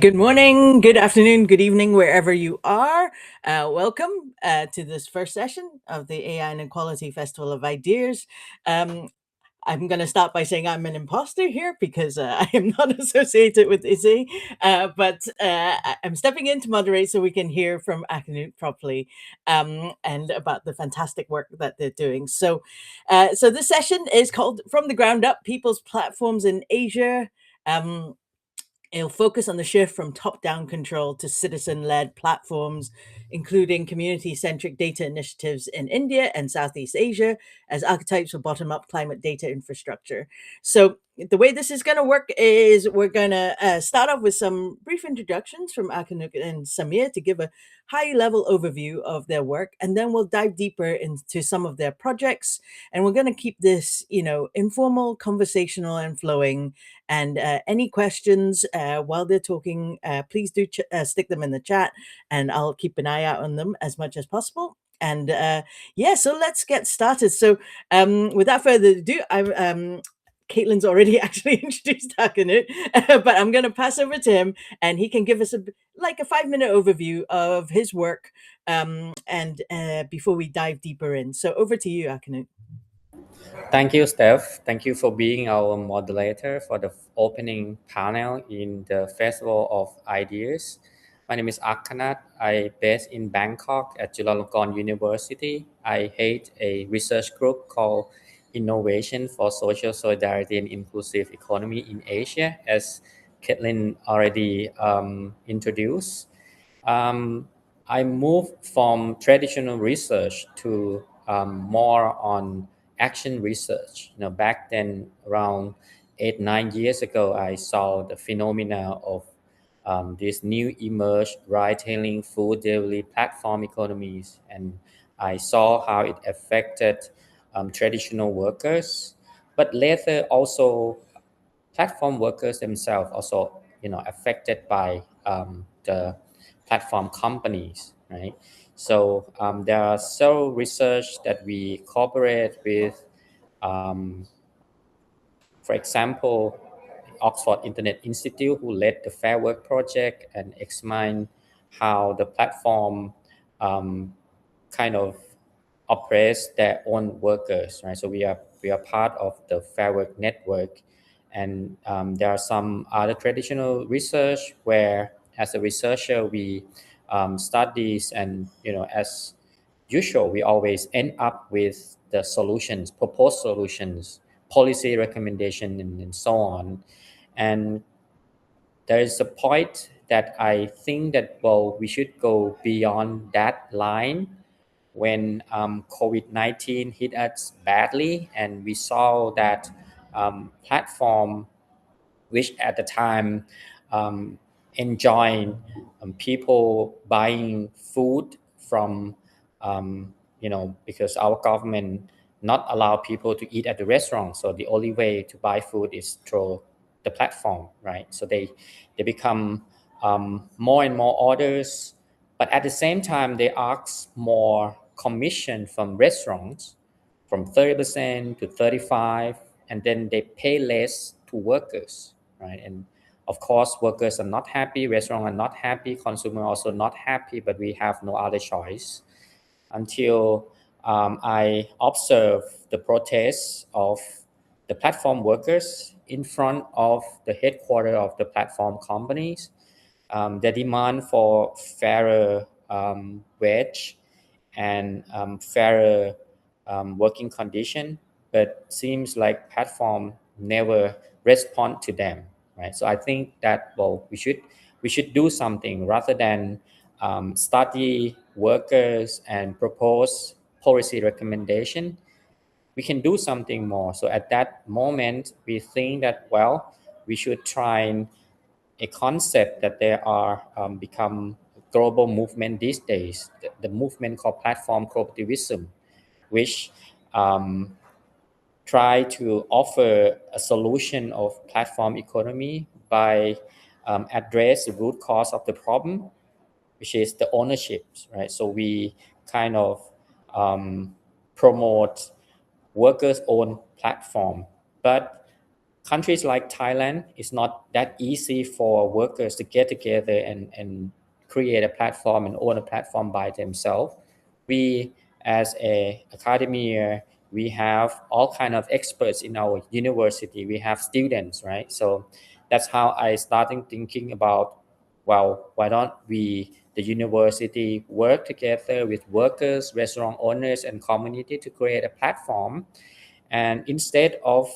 Good morning, good afternoon, good evening, wherever you are. Welcome to this first session of the AI and Equality Festival of Ideas. I'm going to start by saying I'm an imposter here because I am not associated with ISSIE, but I'm stepping in to moderate so we can hear from Akkanut properly and about the fantastic work that they're doing. So this session is called From the Ground Up, People's Platforms in Asia. It'll focus on the shift from top-down control to citizen-led platforms, including community-centric data initiatives in India and Southeast Asia as archetypes for bottom-up climate data infrastructure. So the way this is going to work is we're going to start off with some brief introductions from Akkanut and Samir to give a high-level overview of their work, and then we'll dive deeper into some of their projects. And we're going to keep this, informal, conversational, and flowing. And any questions while they're talking, please do stick them in the chat, and I'll keep an eye out on them as much as possible. And so let's get started. So without further ado, Caitlin's already actually introduced Akkanut, but I'm going to pass over to him, and he can give us a 5-minute overview of his work, and before we dive deeper in. So over to you, Akkanut. Thank you, Steph. Thank you for being our moderator for the opening panel in the Festival of Ideas. My name is Akkanut. I based in Bangkok at Chulalongkorn University. I head a research group called Innovation for Social Solidarity and Inclusive Economy in Asia, as Caitlin already introduced. I moved from traditional research to more on action research. Back then, around 8-9 years ago, I saw the phenomena of this new emerged ride-hailing food delivery platform economies, and I saw how it affected traditional workers, but later also platform workers themselves also affected by the platform companies, right? So there are several research that we cooperate with. um, for example, Oxford Internet Institute, who led the Fair Work project and examined how the platform um, kind of oppress their own workers, right? So we are part of the Fair Work network, and there are some other traditional research where, as a researcher, we studies, and as usual, we always end up with the solutions, proposed solutions, policy recommendation, and so on. And there is a point that I think that we should go beyond that line when COVID-19 hit us badly, and we saw that platform, which at the time enjoying people buying food from, because our government not allow people to eat at the restaurant. So the only way to buy food is through the platform, right? So they become more and more orders, but at the same time, they ask more commission from restaurants, from 30% to 35%, and then they pay less to workers, right? And of course, workers are not happy, restaurants are not happy, consumers also not happy, but we have no other choice until I observe the protests of the platform workers in front of the headquarters of the platform companies. The demand for fairer wage and fairer working condition, but seems like platform never respond to them, right? So I think that we should do something rather than study workers and propose policy recommendation. We can do something more. So at that moment, we think that we should try a concept that there are become global movement these days, the movement called platform cooperativism, which try to offer a solution of platform economy by address the root cause of the problem, which is the ownership, right? So we kind of promote workers' own platform, but countries like Thailand, it's not that easy for workers to get together and create a platform and own a platform by themselves. We, as a academia, we have all kind of experts in our university. We have students, right? So that's how I started thinking about, well, why don't we, the university, work together with workers, restaurant owners, and community to create a platform, and instead of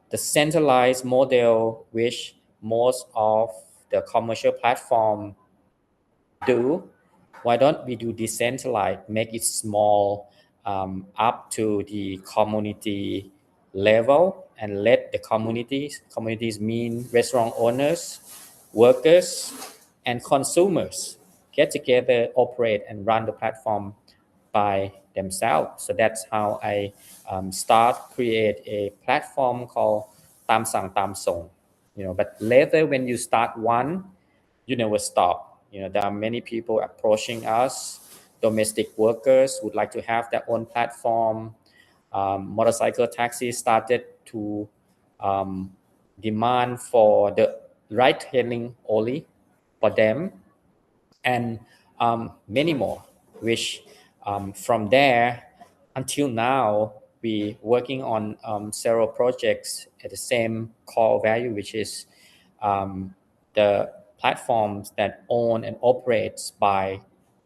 the centralized model, which most of the commercial platform do, why don't we do decentralized, make it small, up to the community level, and let the communities mean restaurant owners, workers, and consumers, get together, operate, and run the platform by themselves. So that's how I start create a platform called Tam Sang Tam Song. But later when you start one, you never stop. There are many people approaching us. Domestic workers would like to have their own platform. Motorcycle taxis started to um, demand for the ride hailing only for them, and many more, which from there until now, we working on several projects at the same core value, which is the platforms that own and operates by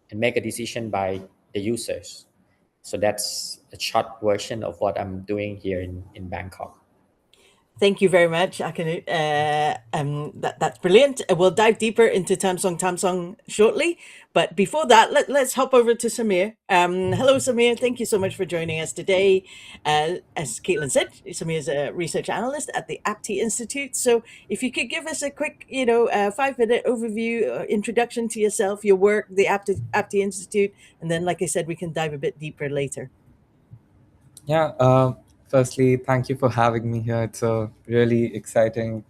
and make a decision by the users. So that's a short version of what I'm doing here in Bangkok. Thank you very much, Akkanut. That's brilliant. We'll dive deeper into Tamsong shortly. But before that, let's hop over to Samir. Hello, Samir. Thank you so much for joining us today. As Caitlin said, Samir is a research analyst at the Aapti Institute. So if you could give us a quick, 5-minute overview, introduction to yourself, your work, the Aapti Institute, and then, like I said, we can dive a bit deeper later. Yeah, firstly, thank you for having me here. It's a really exciting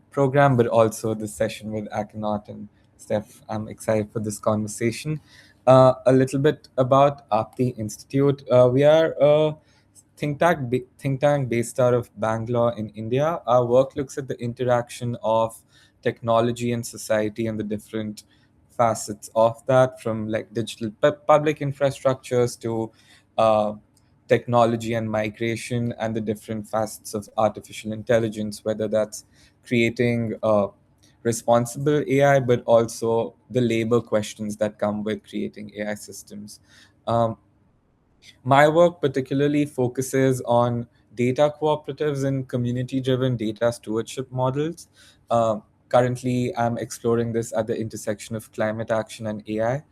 program, but also this session with Akkanut and Steph. I'm excited for this conversation. A little bit about Aapti Institute. We are a think tank based out of Bangalore in India. Our work looks at the interaction of technology and society and the different facets of that, from like digital public infrastructures to uh, technology and migration, and the different facets of artificial intelligence, whether that's creating responsible AI, but also the labor questions that come with creating AI systems. Um, my work particularly focuses on data cooperatives and community driven data stewardship models. Currently, I'm exploring this at the intersection of climate action and AI.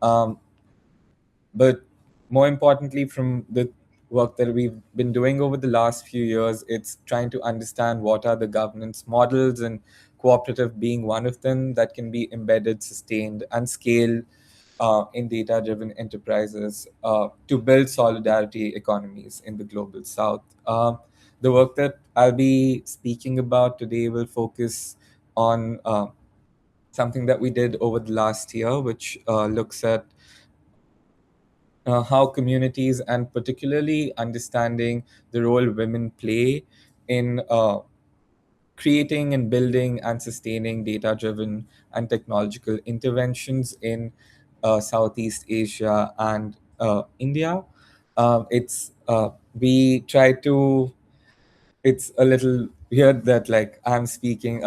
Um, but more importantly, from the work that we've been doing over the last few years, it's trying to understand what are the governance models, and cooperative being one of them, that can be embedded, sustained, and scaled in data driven enterprises to build solidarity economies in the global south. The work that I'll be speaking about today will focus on something that we did over the last year, which looks at how communities, and particularly understanding the role women play in creating and building and sustaining data driven and technological interventions in Southeast Asia and India. It's We try to, it's a little weird that like a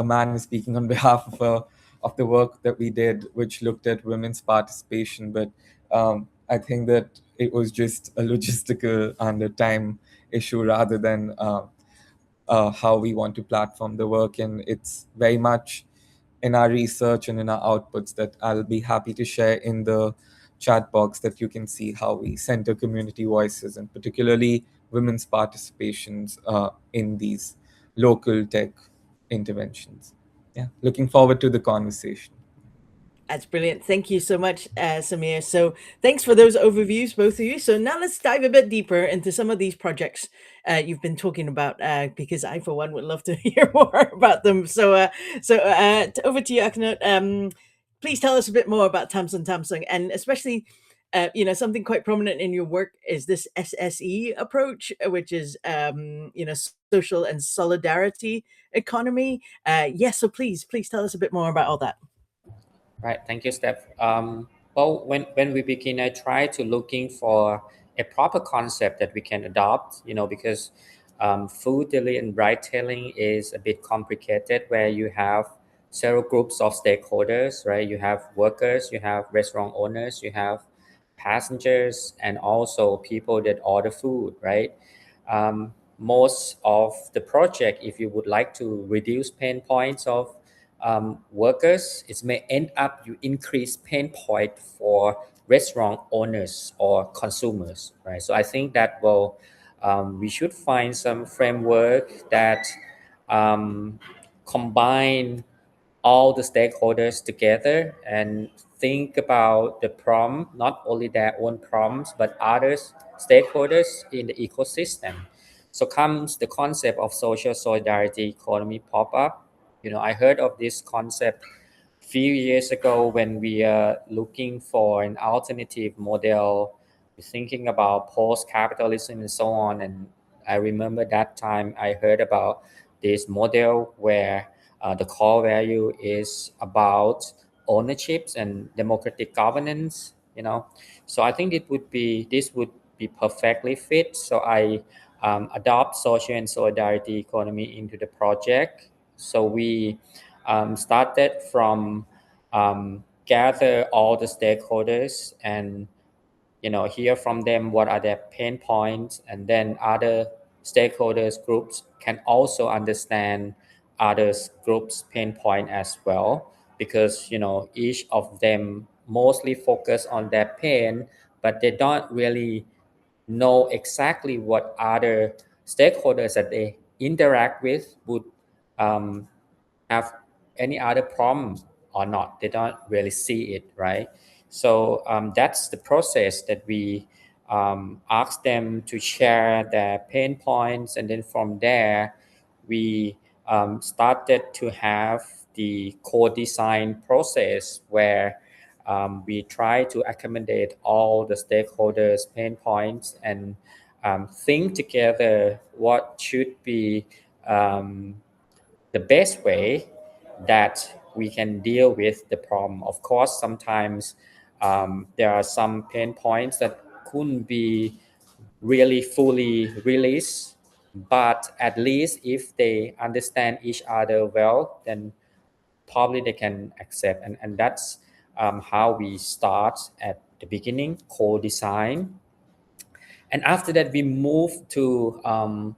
man is speaking on behalf of the work that we did, which looked at women's participation. But I think that it was just a logistical and a time issue rather than how we want to platform the work. And it's very much in our research and in our outputs that I'll be happy to share in the chat box, that you can see how we center community voices and particularly women's participations in these local tech interventions. Yeah, looking forward to the conversation. That's brilliant. Thank you so much, Samir. So, thanks for those overviews, both of you. So, now let's dive a bit deeper into some of these projects you've been talking about, because I, for one, would love to hear more about them. Over to you, Akhnut. Please tell us a bit more about Tamsun, and especially something quite prominent in your work is this SSE approach, which is social and solidarity economy. Yes, so please tell us a bit more about all that. Right. Thank you, Steph. Well, when we begin, I try to looking for a proper concept that we can adopt, because food delivery and retailing is a bit complicated where you have several groups of stakeholders, right? You have workers, you have restaurant owners, you have passengers, and also people that order food, right? Most of the project, if you would like to reduce pain points of workers, it may end up you increase pain point for restaurant owners or consumers, right? So I think that we should find some framework that um, combine all the stakeholders together and think about the problem, not only their own problems, but others stakeholders in the ecosystem. So comes the concept of social solidarity economy pop up. I heard of this concept few years ago when we are looking for an alternative model, thinking about post-capitalism and so on. And I remember that time I heard about this model where the core value is about ownerships and democratic governance. So I think this would be perfectly fit. So I adopt social and solidarity economy into the project. So we started from gather all the stakeholders and hear from them what are their pain points, and then other stakeholders groups can also understand others groups pain point as well, because each of them mostly focus on their pain, but they don't really know exactly what other stakeholders that they interact with would um, have any other problem or not. They don't really see it, right? So that's the process that we ask them to share their pain points, and then from there we started to have the co-design process where we try to accommodate all the stakeholders' pain points and think together what should be the best way that we can deal with the problem. Of course, sometimes there are some pain points that couldn't be really fully released, but at least if they understand each other well, then probably they can accept. And that's how we start at the beginning, co-design. And after that, we move to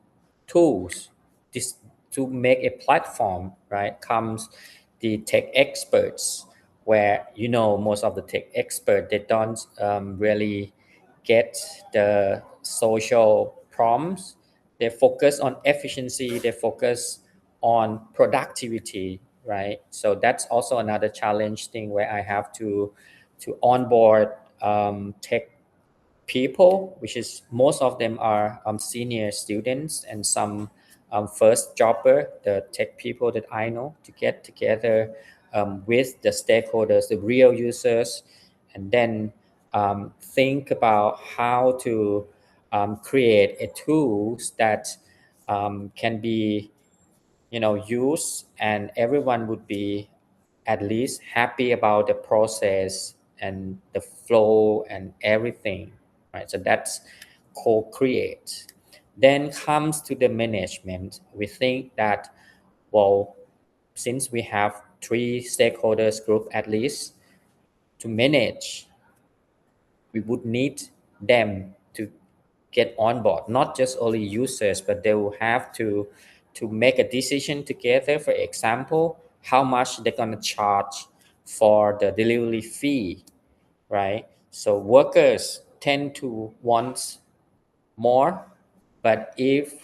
tools. This to make a platform, right? Comes the tech experts, where most of the tech experts they don't really get the social problems. They focus on efficiency. They focus on productivity, right? So that's also another challenge thing where I have to onboard tech people, which is most of them are senior students and some first jobber, the tech people that I know, to get together with the stakeholders, the real users, and then think about how to create a tools that can be used, and everyone would be at least happy about the process and the flow and everything, right? So that's co-create. Then comes to the management. We think that, well, since we have three stakeholders group at least to manage, we would need them to get on board, not just only users, but they will have to make a decision together. For example, how much they're going to charge for the delivery fee, right? So workers tend to want more, but if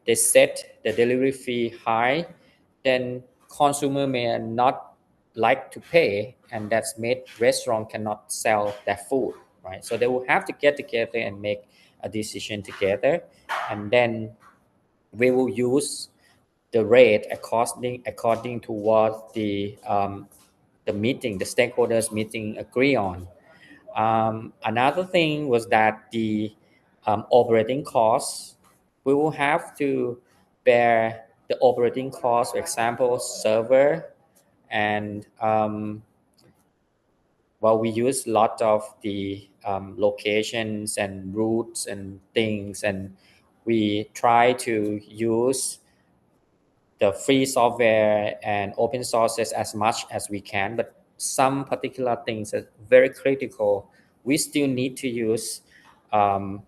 they set the delivery fee high, then consumer may not like to pay, and that's made restaurant cannot sell their food, right? So they will have to get together and make a decision together, and then we will use the rate according to what the meeting, the stakeholders meeting agree on. Another thing was that the operating costs, we will have to bear the operating cost, for example, server, and well, we use a lot of the locations and routes and things, and we try to use the free software and open sources as much as we can, but some particular things are very critical. We still need to use um,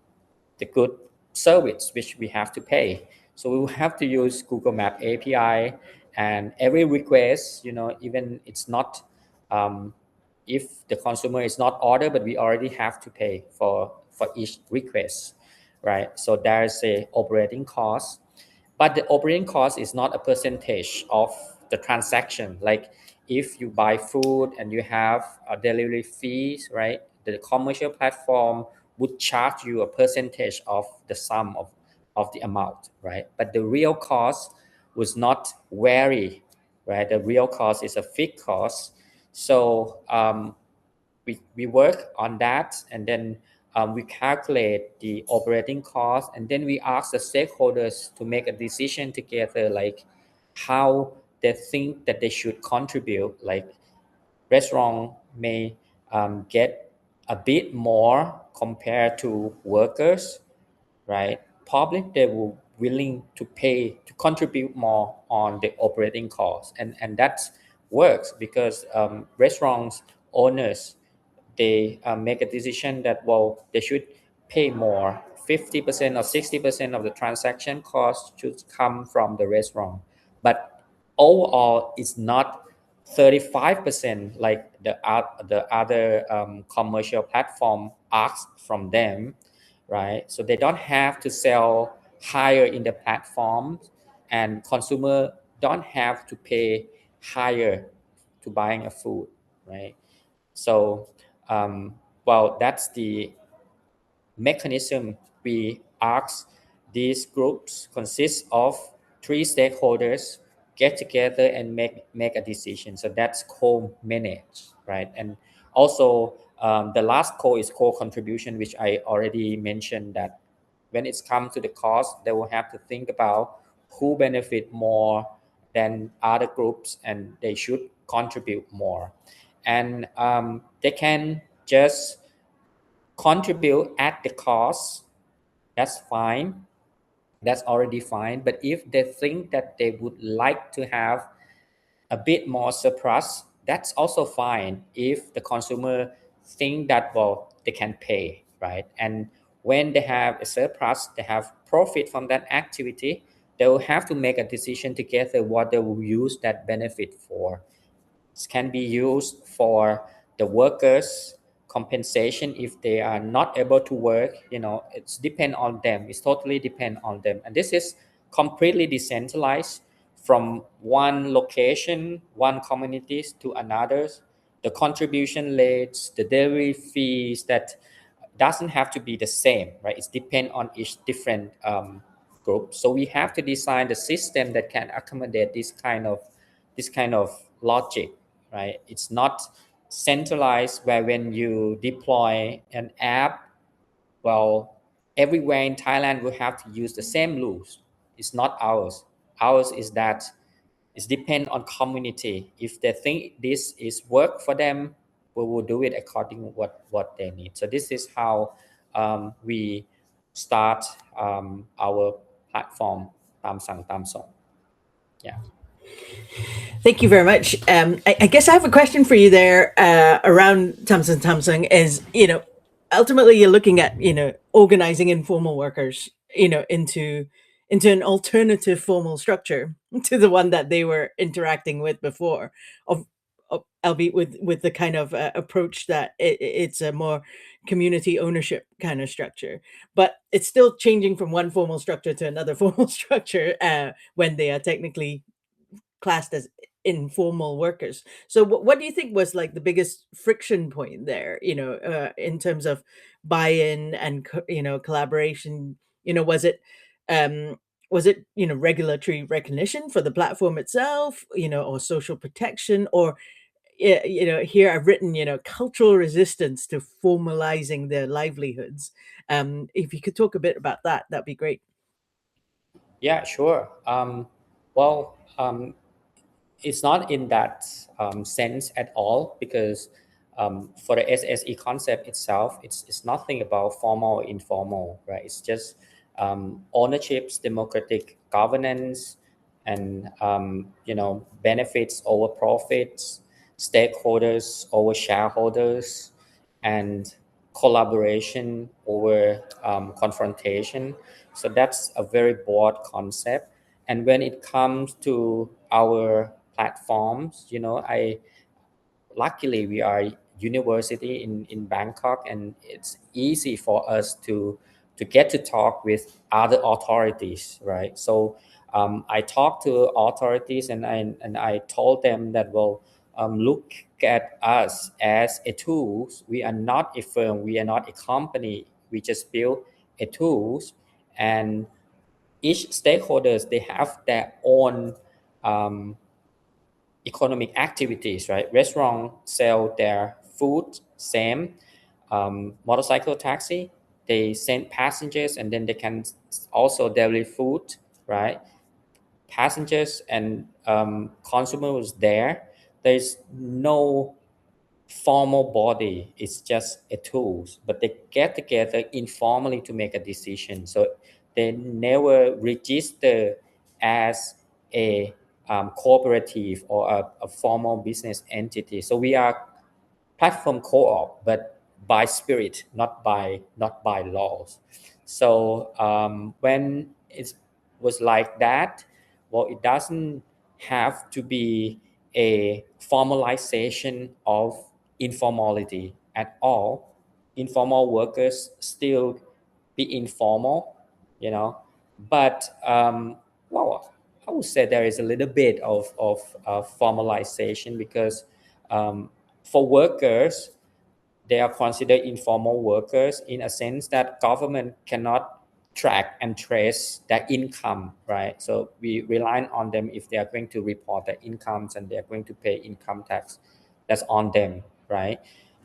the good service which we have to pay. So we will have to use Google Map API, and every request, even it's not, if the consumer is not ordered, but we already have to pay for each request, right? So there's a operating cost, but the operating cost is not a percentage of the transaction. Like if you buy food and you have a delivery fees, right? The commercial platform would charge you a percentage of the sum of the amount, right? But the real cost was not vary, right? The real cost is a fixed cost. So we work on that, and then we calculate the operating cost, and then we ask the stakeholders to make a decision together, like how they think that they should contribute. Like restaurant may get a bit more compared to workers, right? Public, they will willing to pay to contribute more on the operating cost, and that works because restaurants owners, they make a decision that, well, they should pay more. 50% or 60% of the transaction cost should come from the restaurant, but overall it's not 35% like the other commercial platform asks from them, right? So they don't have to sell higher in the platform, and consumer don't have to pay higher to buying a food, right? So well, that's the mechanism. We ask these groups consist of three stakeholders get together and make a decision. So that's co-manage, right? And also the last co is co-contribution, which I already mentioned, that when it's come to the cost, they will have to think about who benefit more than other groups, and they should contribute more. And they can just contribute at the cost. That's fine, that's already fine. But if they think that they would like to have a bit more surplus, that's also fine if the consumer think that, well, they can pay, right? And when they have a surplus, they have profit from that activity, they will have to make a decision together what they will use that benefit for. Can be used for the workers compensation if they are not able to work. It's depend on them, it's totally depend on them, and this is completely decentralized from one location, one communities to another. The contribution rates, the delivery fees, that doesn't have to be the same, right? It's depend on each different group. So we have to design the system that can accommodate this kind of logic, right? It's not centralized where when you deploy an app, well, everywhere in Thailand will have to use the same rules. It's not ours. Ours is that it depends on community. If they think this is work for them, we will do it according to what they need. So this is how we start our platform, Tam Sang Tam Song. Yeah. Thank you very much. I guess I have a question for you there around Samsung. Is ultimately you're looking at organizing informal workers into an alternative formal structure to the one that they were interacting with before, albeit with the kind of approach that it's a more community ownership kind of structure, but it's still changing from one formal structure to another formal structure when they are technically classed as informal workers. So what do you think was like the biggest friction point there, in terms of buy-in and collaboration? Was it regulatory recognition for the platform itself, or social protection, or here I've written, cultural resistance to formalizing their livelihoods. If you could talk a bit about that, that'd be great. Yeah, sure. Well, it's not in that sense at all, because for the SSE concept itself, it's nothing about formal or informal, right? It's just ownerships, democratic governance, and benefits over profits, stakeholders over shareholders, and collaboration over confrontation. So that's a very broad concept. And when it comes to our platforms, I luckily we are university in Bangkok, and it's easy for us to get to talk with other authorities, right? So I talked to authorities, and I told them that, well, look at us as a tool. We are not a firm, we are not a company, we just build a tools. And each stakeholders, they have their own economic activities, right? Restaurant sell their food, same. Motorcycle taxi, they send passengers, and then they can also deliver food, right? Passengers and consumers there. There's no formal body, it's just a tool, but they get together informally to make a decision. So they never register as a cooperative or a formal business entity. So we are platform co-op, but by spirit, not by laws. So when it was like that, well, it doesn't have to be a formalization of informality at all. Informal workers still be informal, but well, I would say there is a little bit of formalization, because for workers, they are considered informal workers in a sense that government cannot track and trace their income, right? So we rely on them. If they are going to report their incomes and they are going to pay income tax, that's on them, right?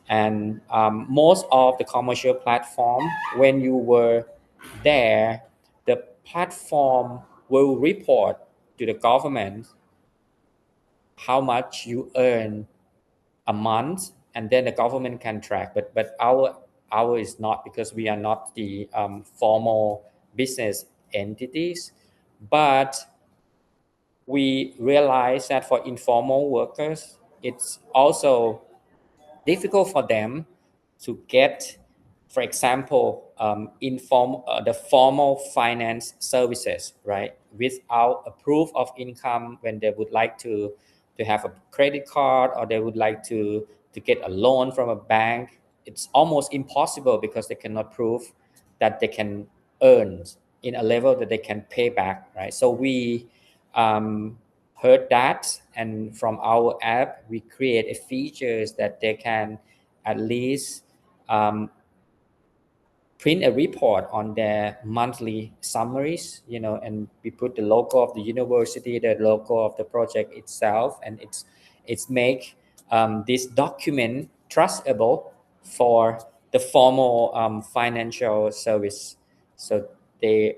And most of the commercial platform, when you were there, the platform will report to the government how much you earn a month, and then the government can track. But our is not, because we are not the formal business entities. But we realize that for informal workers, it's also difficult for them to get, for example, the formal finance services, right? Without a proof of income, when they would like to have a credit card, or they would like to get a loan from a bank, it's almost impossible, because they cannot prove that they can earn in a level that they can pay back, right? So we heard that, and from our app we create a features that they can at least print a report on their monthly summaries, and we put the logo of the university, the logo of the project itself, and it's make this document trustable for the formal financial service. So they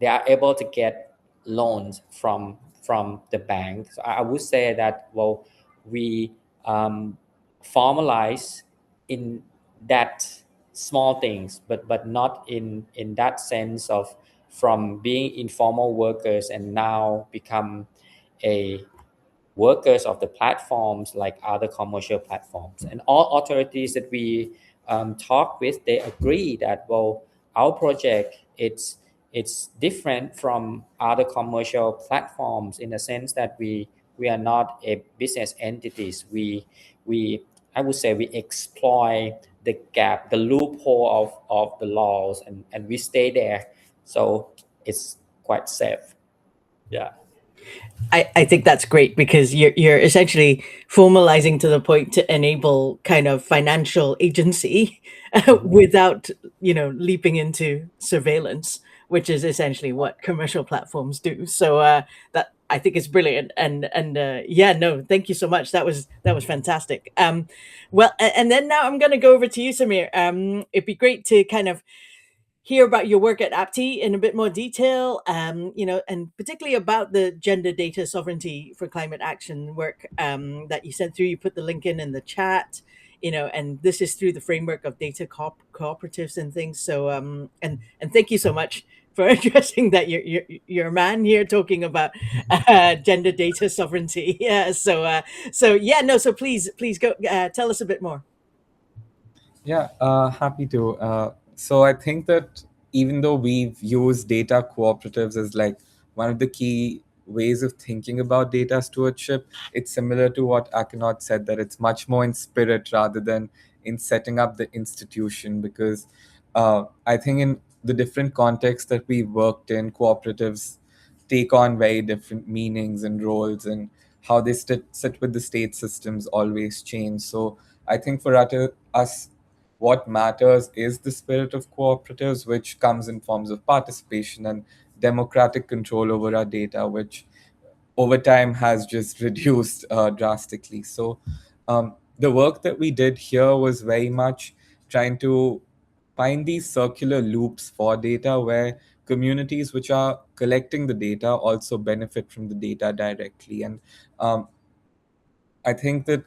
are able to get loans from the bank. So I would say that, well, we formalize in that small things, but not in that sense of from being informal workers and now become a workers of the platforms like other commercial platforms. And all authorities that we talk with, they agree that, well, our project, it's different from other commercial platforms in the sense that we are not a business entities. We I would say we exploit the gap, the loophole of the laws, and we stay there. So it's quite safe. Yeah. I think that's great, because you're essentially formalizing to the point to enable kind of financial agency without leaping into surveillance, which is essentially what commercial platforms do. So that I think it's brilliant. And yeah, no, thank you so much. That was fantastic. Well, and then now I'm going to go over to you, Samir. It'd be great to kind of hear about your work at Aapti in a bit more detail, and particularly about the gender data sovereignty for climate action work that you sent through. You put the link in the chat, and this is through the framework of data cooperatives and things. So, and thank you so much for addressing that. You're a man here talking about gender data sovereignty. Yeah. So yeah, no. So please go tell us a bit more. Yeah, happy to. So I think that even though we've used data cooperatives as like one of the key ways of thinking about data stewardship, it's similar to what Akkanut said, that it's much more in spirit rather than in setting up the institution. Because I think in the different contexts that we've worked in, cooperatives take on very different meanings and roles, and how they sit with the state systems always change. So I think for us, what matters is the spirit of cooperatives, which comes in forms of participation and democratic control over our data, which over time has just reduced drastically. So, the work that we did here was very much trying to find these circular loops for data where communities which are collecting the data also benefit from the data directly. And um, I think that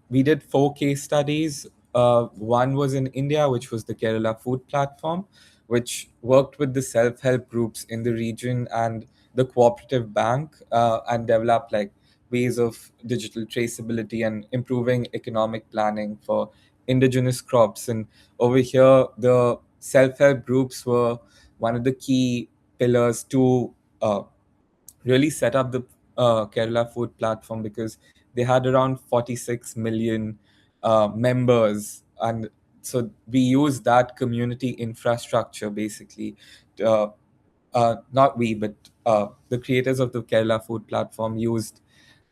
we did 4 case studies. One was in India, which was the Kerala Food Platform, which worked with the self-help groups in the region and the cooperative bank, and developed like ways of digital traceability and improving economic planning for indigenous crops. And over here, the self-help groups were one of the key pillars to really set up the Kerala Food Platform, because they had around 46 million members. And so we use that community infrastructure basically. Uh, Not we, but the creators of the Kerala Food Platform used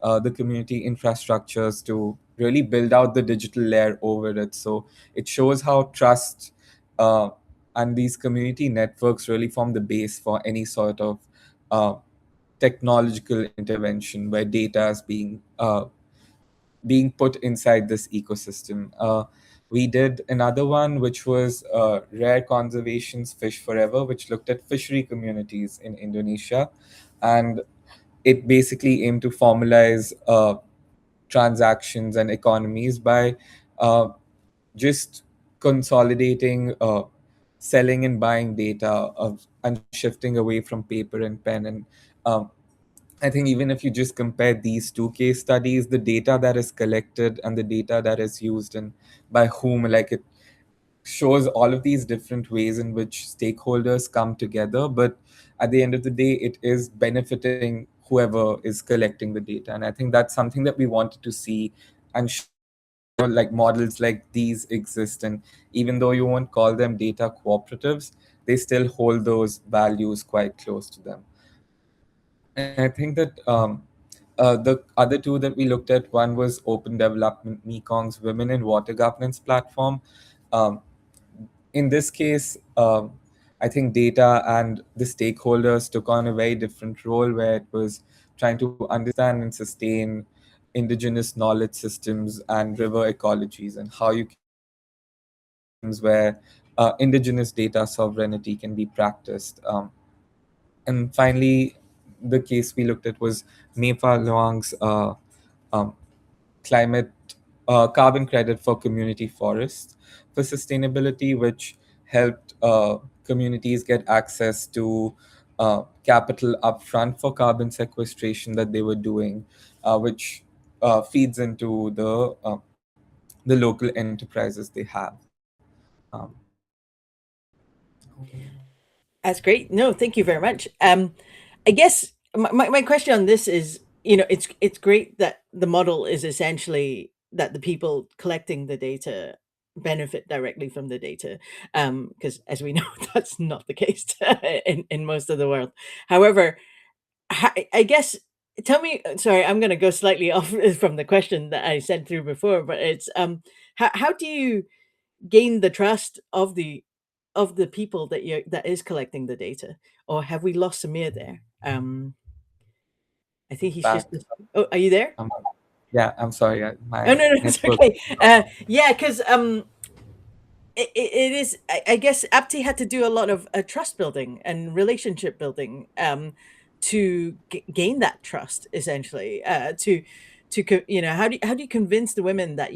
the community infrastructures to really build out the digital layer over it. So it shows how trust uh, and these community networks really form the base for any sort of uh, technological intervention where data is being put inside this ecosystem. We did another one, which was Rare Conservation's Fish Forever, which looked at fishery communities in Indonesia. And it basically aimed to formalize transactions and economies by uh, just consolidating selling and buying data and shifting away from paper and pen. And um, I think even if you just compare these 2 case studies, the data that is collected and the data that is used and by whom, like, it shows all of these different ways in which stakeholders come together. But at the end of the day, it is benefiting whoever is collecting the data. And I think that's something that we wanted to see and show that, like, models like these exist. And even though you won't call them data cooperatives, they still hold those values quite close to them. And I think that the other two that we looked at, one was Open Development Mekong's Women in Water Governance platform. Um, in this case, I think data and the stakeholders took on a very different role, where it was trying to understand and sustain indigenous knowledge systems and river ecologies, and how you can create systems where indigenous data sovereignty can be practiced. And finally, the case we looked at was Mefa Luang's um, climate carbon credit for community forests for sustainability, which helped communities get access to capital upfront for carbon sequestration that they were doing, which feeds into the local enterprises they have. Um, That's great. No, thank you very much. I guess my question on this is, it's great that the model is essentially that the people collecting the data benefit directly from the data, because as we know, that's not the case in most of the world. However, I guess tell me. Sorry, I'm going to go slightly off from the question that I sent through before, but it's how do you gain the trust of the people that is collecting the data, or have we lost Samir there? I think he's back. just. Oh, are you there? Um, yeah, I'm sorry. Oh, My no, no, it's network. okay. Yeah, because it is. I guess Apti had to do a lot of trust building and relationship building to gain that trust, essentially. How do you convince the women that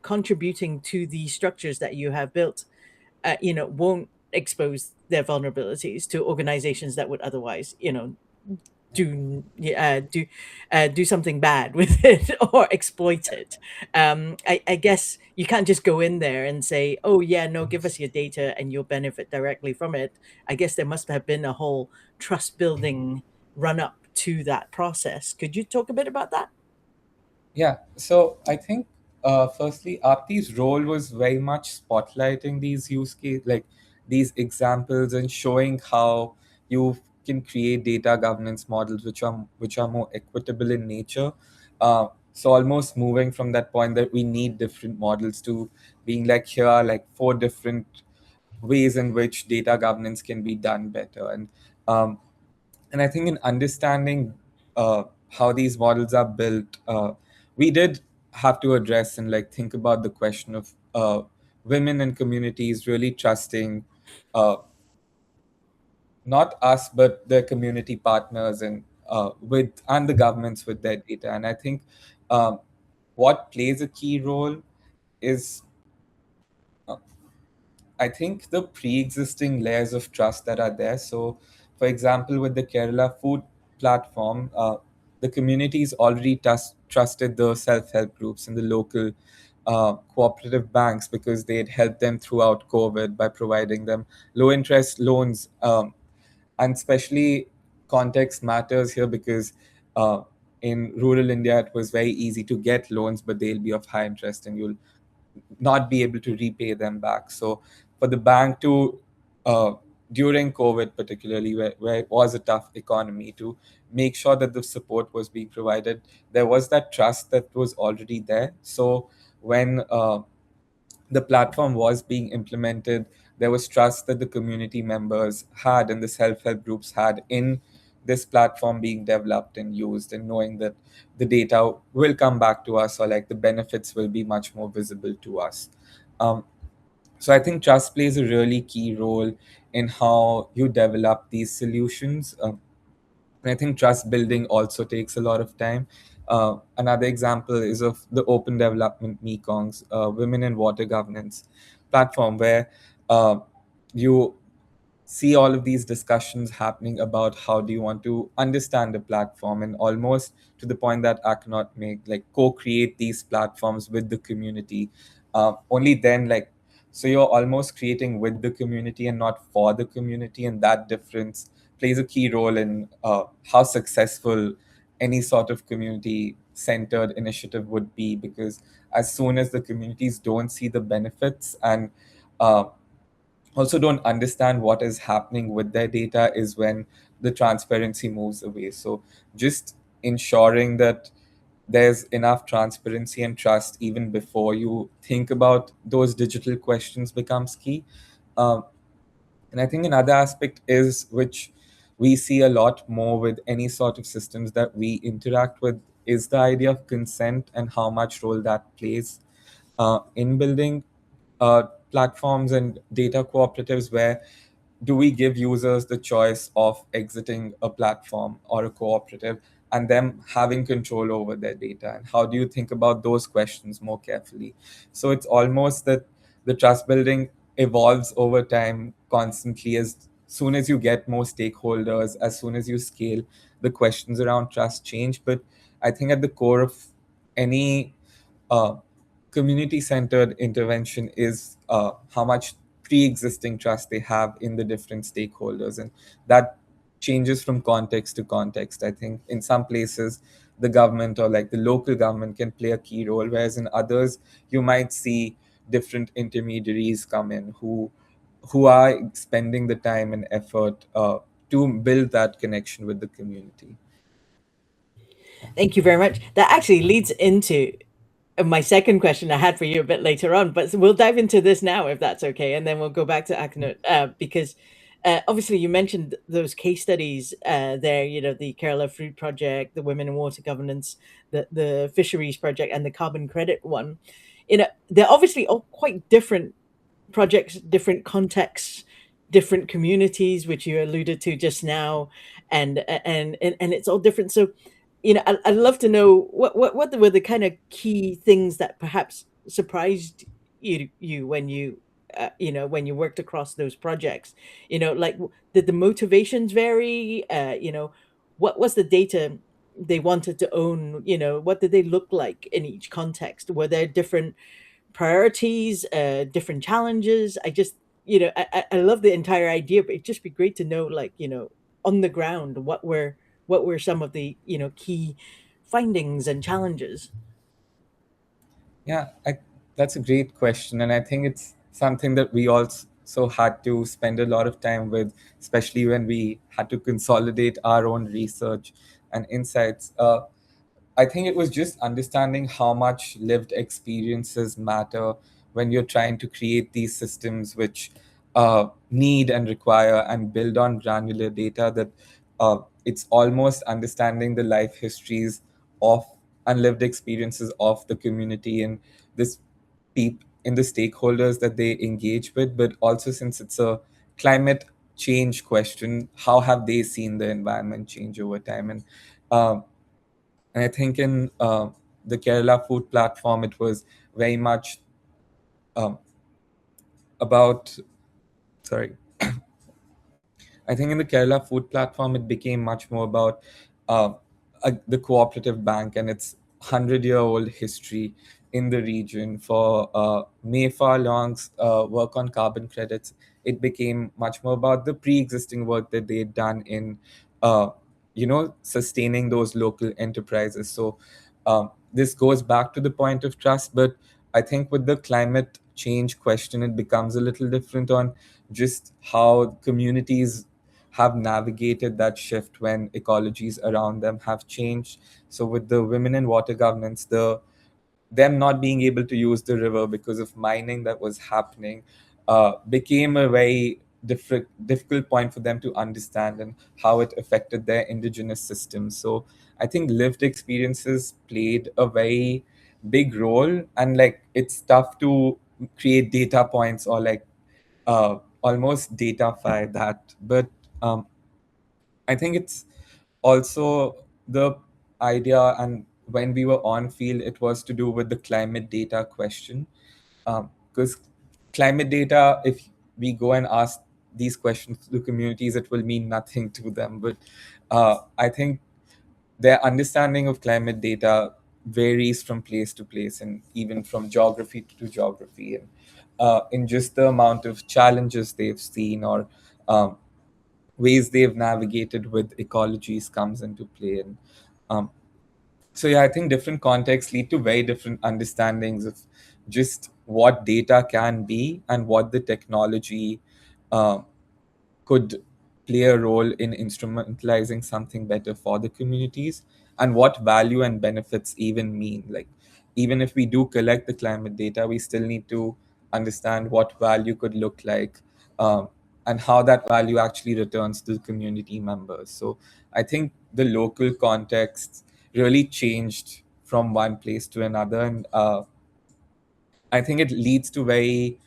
contributing to the structures that you have built, won't expose their vulnerabilities to organizations that would otherwise, do something bad with it or exploit it. I guess you can't just go in there and say, "Oh yeah, no, give us your data and you'll benefit directly from it." I guess there must have been a whole trust building run up to that process. Could you talk a bit about that? Yeah, so I think firstly, Aapti's role was very much spotlighting these use case, like these examples, and showing how you can create data governance models which are more equitable in nature. So almost moving from that point that we need different models to being like here are like four different ways in which data governance can be done better, um, and I think in understanding how these models are built, we did have to address and like think about the question of women and communities really trusting uh, not us but their community partners and the governments with their data. And I think um, what plays a key role is uh, I think the pre-existing layers of trust that are there. So, for example, with the Kerala food platform, the communities already trusted the self-help groups and the local cooperative banks because they had helped them throughout COVID by providing them low-interest loans. And especially context matters here because uh, in rural India, it was very easy to get loans, but they'll be of high interest and you'll not be able to repay them back. So for the bank to, during COVID particularly, where it was a tough economy, to make sure that the support was being provided, there was that trust that was already there. So when the platform was being implemented, there was trust that the community members had and the self-help groups had in this platform being developed and used, and knowing that the data will come back to us or like the benefits will be much more visible to us. um, so I think trust plays a really key role in how you develop these solutions. And I think trust building also takes a lot of time. Another example is of the Open Development Mekong's Women in Water Governance platform, where uh, you see all of these discussions happening about how do you want to understand the platform, and almost to the point that Akkanut make, like co-create these platforms with the community. Only then, like, so you're almost creating with the community and not for the community, and that difference plays a key role in how successful any sort of community centered initiative would be, because as soon as the communities don't see the benefits and uh, also don't understand what is happening with their data, is when the transparency moves away. So just ensuring that there's enough transparency and trust even before you think about those digital questions becomes key. um, and I think another aspect is, which we see a lot more with any sort of systems that we interact with, is the idea of consent and how much role that plays in building uh, platforms and data cooperatives, where do we give users the choice of exiting a platform or a cooperative and them having control over their data? And how do you think about those questions more carefully? So it's almost that the trust building evolves over time constantly. As soon as you get more stakeholders, as soon as you scale, the questions around trust change. But I think at the core of any uh, community centered intervention is how much pre existing trust they have in the different stakeholders. And that changes from context to context. I think in some places, the government or like the local government can play a key role, whereas in others, you might see different intermediaries come in who are spending the time and effort to build that connection with the community. Thank you very much. That actually leads into my second question I had for you a bit later on, but we'll dive into this now if that's okay, and then we'll go back to Akkanut, because obviously you mentioned those case studies there, the Kerala Fruit Project, the Women in Water Governance, the Fisheries Project, and the Carbon Credit one. They're obviously all quite different projects, different contexts, different communities, which you alluded to just now, and it's all different. So, I'd love to know what were the kind of key things that perhaps surprised you when when you worked across those projects. Like, did the motivations vary? What was the data they wanted to own? What did they look like in each context? Were there different priorities, different challenges? I love the entire idea, but it'd just be great to know, like, on the ground, what were some of the key findings and challenges. Yeah, that's a great question. And I think it's something that we also had to spend a lot of time with, especially when we had to consolidate our own research and insights. I think it was just understanding how much lived experiences matter when you're trying to create these systems which need and require and build on granular data, that it's almost understanding the life histories of and lived experiences of the community and this in the stakeholders that they engage with. But also, since it's a climate change question, how have they seen the environment change over time? And I think in the Kerala food platform, it was very much um, about, sorry, I think in the Kerala food platform, it became much more about uh, the cooperative bank and its 100-year-old history in the region. For Mayfar Long's work on carbon credits, it became much more about the pre-existing work that they'd done in, sustaining those local enterprises. So this goes back to the point of trust, but I think with the climate change question, it becomes a little different on just how communities have navigated that shift when ecologies around them have changed. So with the women in water governance, them not being able to use the river because of mining that was happening became a very difficult point for them to understand and how it affected their indigenous systems. So I think lived experiences played a very big role, and like it's tough to create data points or like almost datafy that. But um, I think it's also the idea, and when we were on field, it was to do with the climate data question. Because climate data, if we go and ask these questions to the communities, it will mean nothing to them. But I think their understanding of climate data varies from place to place and even from geography to geography. And in just the amount of challenges they've seen or ways they've navigated with ecologies comes into play. And um, so yeah, I think different contexts lead to very different understandings of just what data can be and what the technology um, could play a role in instrumentalizing something better for the communities, and what value and benefits even mean. Like, even if we do collect the climate data, we still need to understand what value could look like, and how that value actually returns to the community members. So I think the local context really changed from one place to another, and I think it leads to the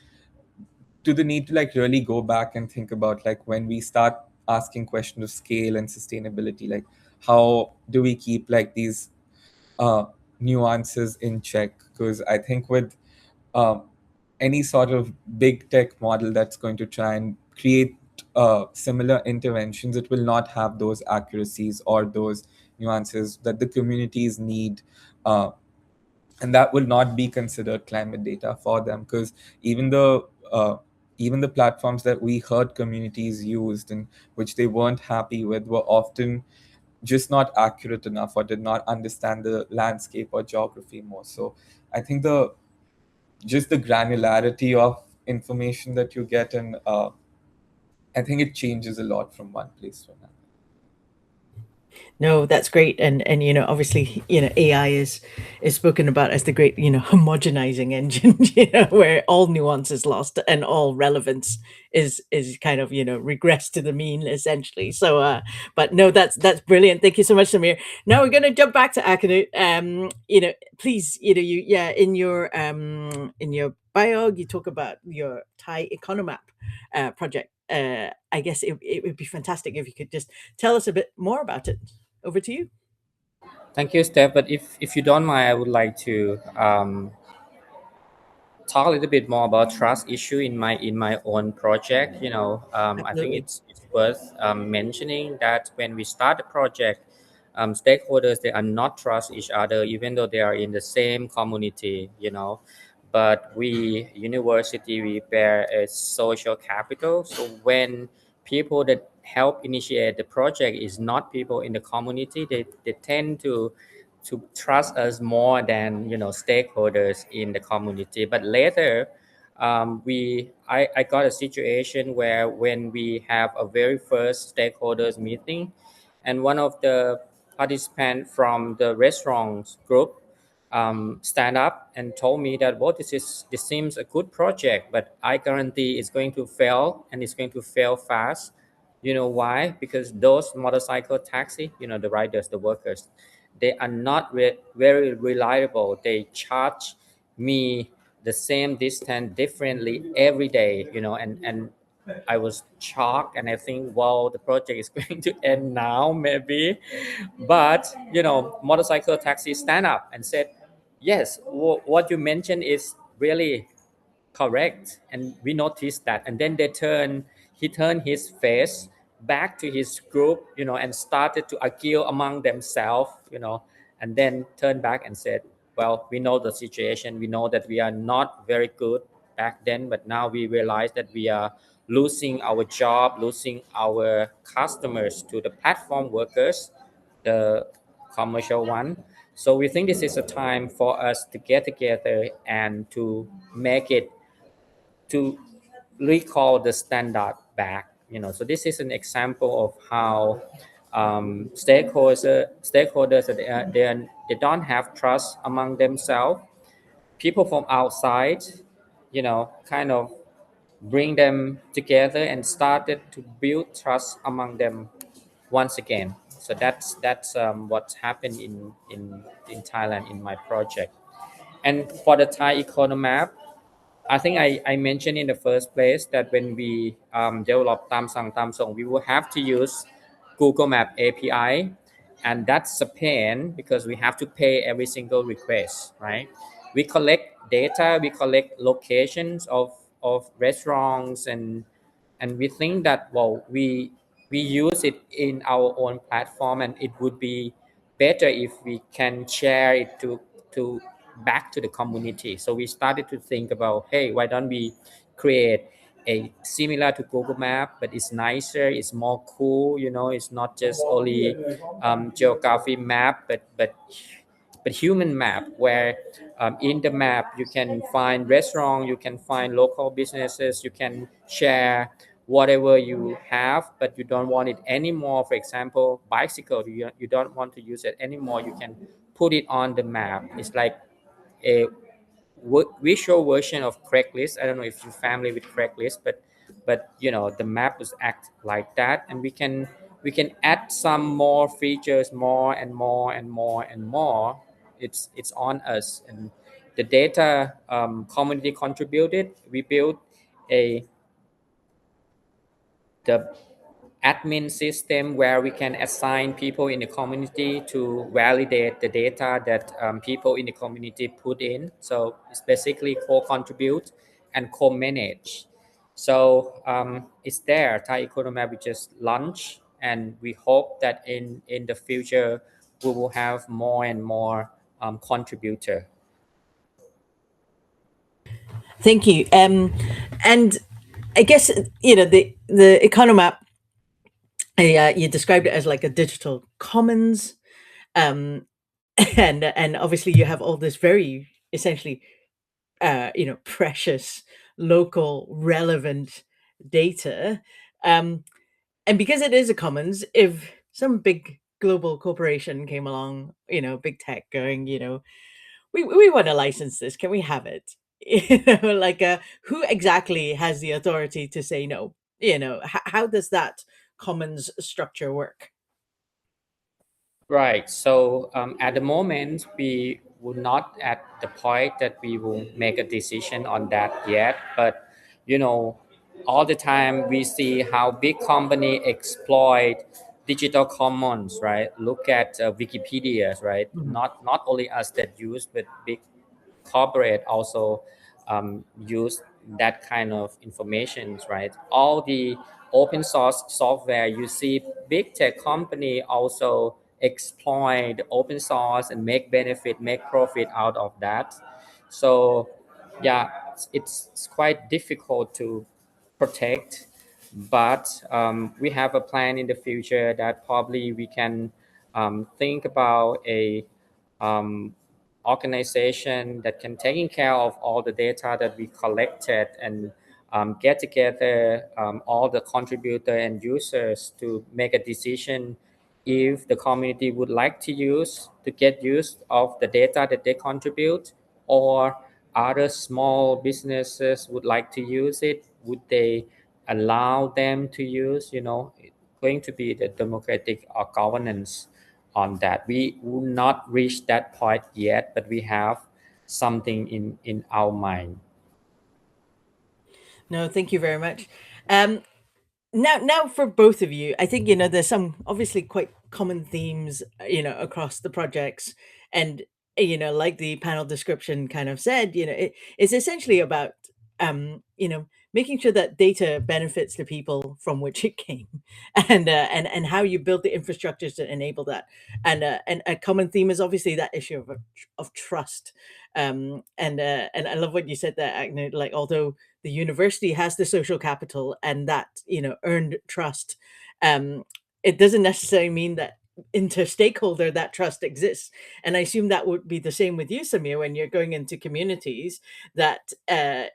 need to like really go back and think about, like, when we start asking questions of scale and sustainability, like how do we keep like these uh, nuances in check? Because I think with um, any sort of big tech model that's going to try and create similar interventions, it will not have those accuracies or those nuances that the communities need, uh, and that will not be considered climate data for them. Because even the uh, even the platforms that we heard communities used and which they weren't happy with were often just not accurate enough or did not understand the landscape or geography more. So I think the granularity of information that you get, and I think it changes a lot from one place to another. No, that's great, and obviously, AI is spoken about as the great, homogenizing engine, where all nuance is lost and all relevance is kind of regress to the mean essentially. So, but no, that's brilliant. Thank you so much, Samir. Now we're gonna jump back to Akkanut. Please, you yeah, in your bio, you talk about your Thai economap project. I guess it would be fantastic if you could just tell us a bit more about it. Over to you. Thank you, Steph. But if you don't mind, I would like to talk a little bit more about trust issue in my own project. I think Absolutely. it's worth mentioning that when we start the project, stakeholders, they are not trust each other even though they are in the same community. But we university, we bear a social capital. So when people that help initiate the project is not people in the community, they tend to trust us more than stakeholders in the community. But later, I got a situation where when we have a very first stakeholders meeting, and one of the participants from the restaurants group stand up and told me that, well, this seems a good project, but I guarantee it's going to fail, and it's going to fail fast. You know why? Because those motorcycle taxi, the riders, the workers, they are not very reliable. They charge me the same distance differently every day, and I was shocked, and I think, wow, the project is going to end now, maybe. But motorcycle taxi stand up and said, yes, what you mentioned is really correct, and we noticed that. And then he turned his face back to his group, and started to argue among themselves, and then turned back and said, well, we know the situation, we know that we are not very good back then, but now we realize that we are losing our job, losing our customers to the platform workers, the commercial one. So we think this is a time for us to get together and to make it, to recall the standard back. So this is an example of how stakeholders they don't have trust among themselves. People from outside, kind of bring them together and started to build trust among them once again. So that's what's happened in Thailand in my project. And for the Thai economy map, I think I mentioned in the first place that when we develop Tam Sang Tam Song, we will have to use Google Map API, and that's a pain because we have to pay every single request, right? We collect data, we collect locations of restaurants, and we think that, well, we use it in our own platform, and it would be better if we can share it to back to the community. So we started to think about, hey, why don't we create a similar to Google Map, but it's nicer, it's more cool. It's not just only geography map, but human map, where in the map you can find restaurant, you can find local businesses, you can share whatever you have, but you don't want it anymore. For example, bicycle, you don't want to use it anymore, you can put it on the map. It's like a visual version of Craigslist. I don't know if you're familiar with Craigslist, but the map was act like that, and we can add some more features, more and more and more and more. It's on us, and the data community contributed. We built a the admin system where we can assign people in the community to validate the data that people in the community put in. So it's basically co-contribute and co-manage. So it's there. Thai economy we just launched, and we hope that in the future we will have more and more contributor. Thank you. And I guess the economap. You described it as like a digital commons, um, and obviously you have all this very essentially precious local relevant data, um, and because it is a commons, if some big global corporation came along, big tech going, we want to license this. Can we have it? Like, who exactly has the authority to say no? How does that commons structure work? Right. So at the moment, we will not at the point that we will make a decision on that yet. But you know, all the time we see how big company exploit digital commons. Right. Look at Wikipedia. Right. Mhm. Not only us that use, but big corporate also use that kind of information, right? All the open source software, you see big tech company also exploit the open source and make benefit, make profit out of that. So yeah, it's quite difficult to protect, but we have a plan in the future that probably we can think about a um, organization that can taking care of all the data that we collected and get together all the contributor and users to make a decision if the community would like to get use of the data that they contribute, or other small businesses would like to use it, would they allow them to use, going to be the democratic governance on that. We will not reach that point yet, but we have something in our mind. No, thank you very much. Um, now for both of you, I think there's some obviously quite common themes across the projects, and like the panel description kind of said, it's essentially about making sure that data benefits the people from which it came, and how you build the infrastructures to enable that. And a common theme is obviously that issue of trust. And I love what you said there, Agnew, like, although the university has the social capital and that earned trust, um it doesn't necessarily mean that inter-stakeholder that trust exists. And I assume that would be the same with you, Samir, when you're going into communities that I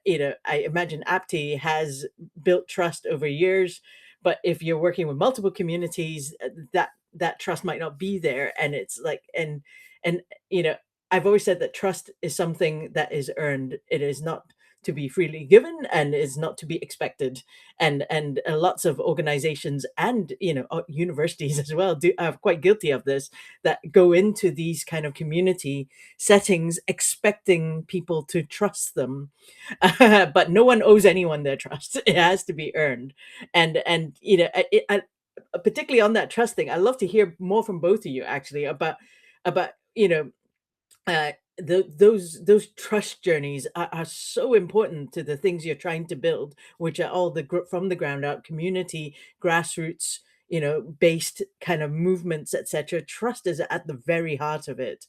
imagine Aapti has built trust over years, but if you're working with multiple communities, that trust might not be there. And it's like, and I've always said that trust is something that is earned. It is not to be freely given, and is not to be expected. And lots of organizations and universities as well do are quite guilty of this, that go into these kind of community settings expecting people to trust them. But no one owes anyone their trust. It has to be earned. And particularly on that trust thing, I'd love to hear more from both of you actually about those trust journeys are so important to the things you're trying to build, which are all from the ground up community, grassroots, based kind of movements, etc. Trust is at the very heart of it,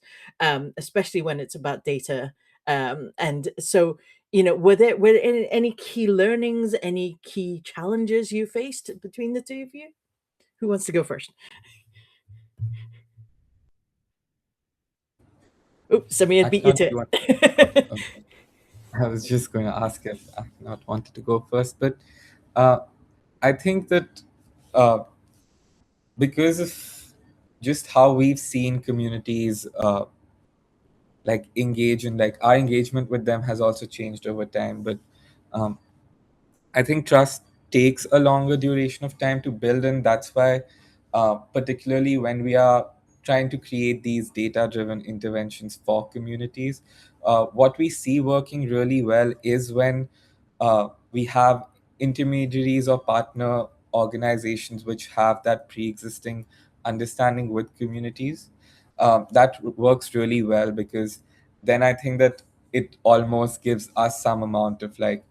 especially when it's about data. And so, were there any key learnings, any key challenges you faced between the two of you? Who wants to go first? Oops, Samir beat you Akkanut, to you want? it. Okay. I was just going to ask if Akkanut wanted to go first, but uh, I think that because of just how we've seen communities like engage in, like our engagement with them has also changed over time. But um, I think trust takes a longer duration of time to build, and that's why, particularly when we are trying to create these data driven interventions for communities, what we see working really well is when we have intermediaries or partner organizations which have that pre existing understanding with communities. That works really well because then I think that it almost gives us some amount of like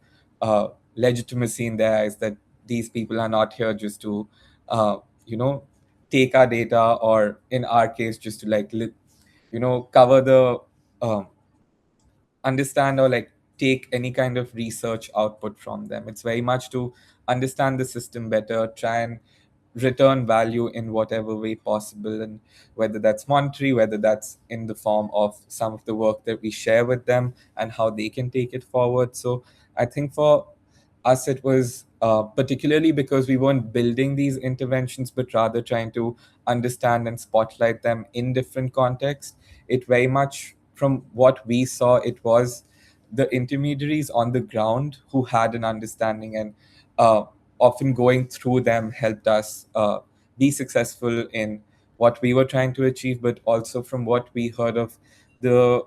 legitimacy in their eyes that these people are not here just to, uh, you know, take our data, or in our case, just to like, cover the, um, understand or like take any kind of research output from them. It's very much to understand the system better, try and return value in whatever way possible, and whether that's monetary, whether that's in the form of some of the work that we share with them and how they can take it forward. So I think for us it was particularly because we weren't building these interventions, but rather trying to understand and spotlight them in different contexts. It very much, from what we saw, it was the intermediaries on the ground who had an understanding, and uh, often going through them helped us be successful in what we were trying to achieve, but also from what we heard of the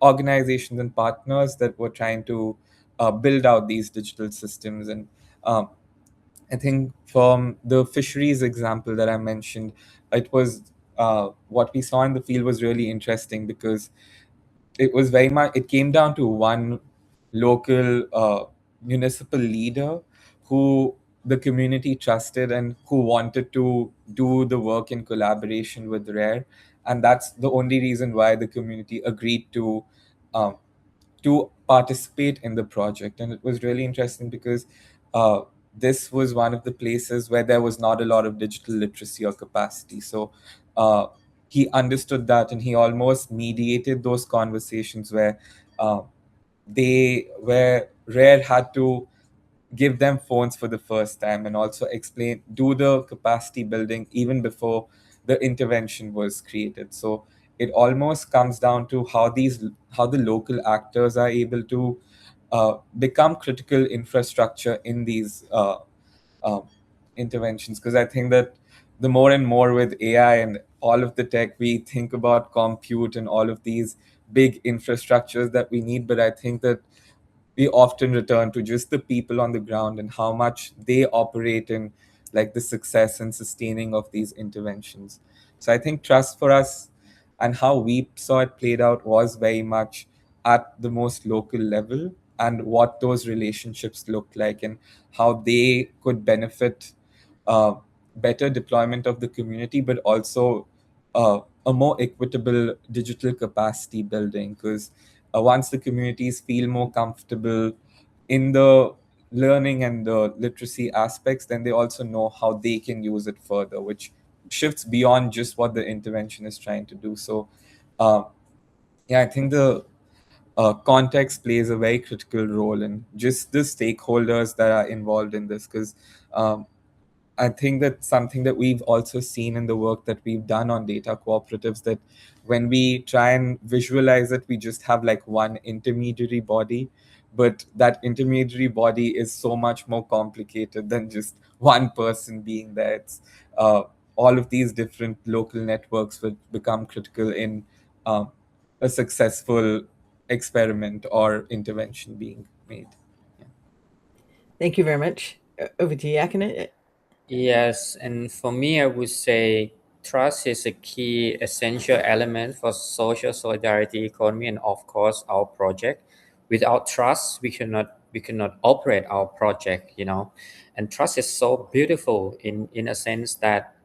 organizations and partners that were trying to build out these digital systems. And um, I think from the fisheries example that I mentioned, it was what we saw in the field was really interesting because it was very much, it came down to one local municipal leader who the community trusted and who wanted to do the work in collaboration with Rare. And that's the only reason why the community agreed um, to participate in the project. And it was really interesting because uh, this was one of the places where there was not a lot of digital literacy or capacity. So uh, he understood that, and he almost mediated those conversations uh, where Rare had to give them phones for the first time, and also explain, do the capacity building even before the intervention was created. So it almost comes down to how the local actors are able to become critical infrastructure in these um, interventions. Because I think that the more and more with AI and all of the tech, we think about compute and all of these big infrastructures that we need, but I think that we often return to just the people on the ground and how much they operate in like the success and sustaining of these interventions. So I think trust for us and how we saw it played out was very much at the most local level, and what those relationships looked like and how they could benefit uh, better deployment of the community, but also a more equitable digital capacity building. Because once the communities feel more comfortable in the learning and the literacy aspects, then they also know how they can use it further, which shifts beyond just what the intervention is trying to do. So, uh, yeah, I think the context plays a very critical role, and just the stakeholders that are involved in this. Because I think that something that we've also seen in the work that we've done on data cooperatives, that when we try and visualize it, we just have like one intermediary body, but that intermediary body is so much more complicated than just one person being there. It's all of these different local networks will become critical in uh, a successful experiment or intervention being made. Yeah. Thank you very much. Over to you, Akkanut. Yes, and for me, I would say trust is a key essential element for social solidarity economy, and of course our project. Without trust, we cannot operate our project, you know. And trust is so beautiful in a sense that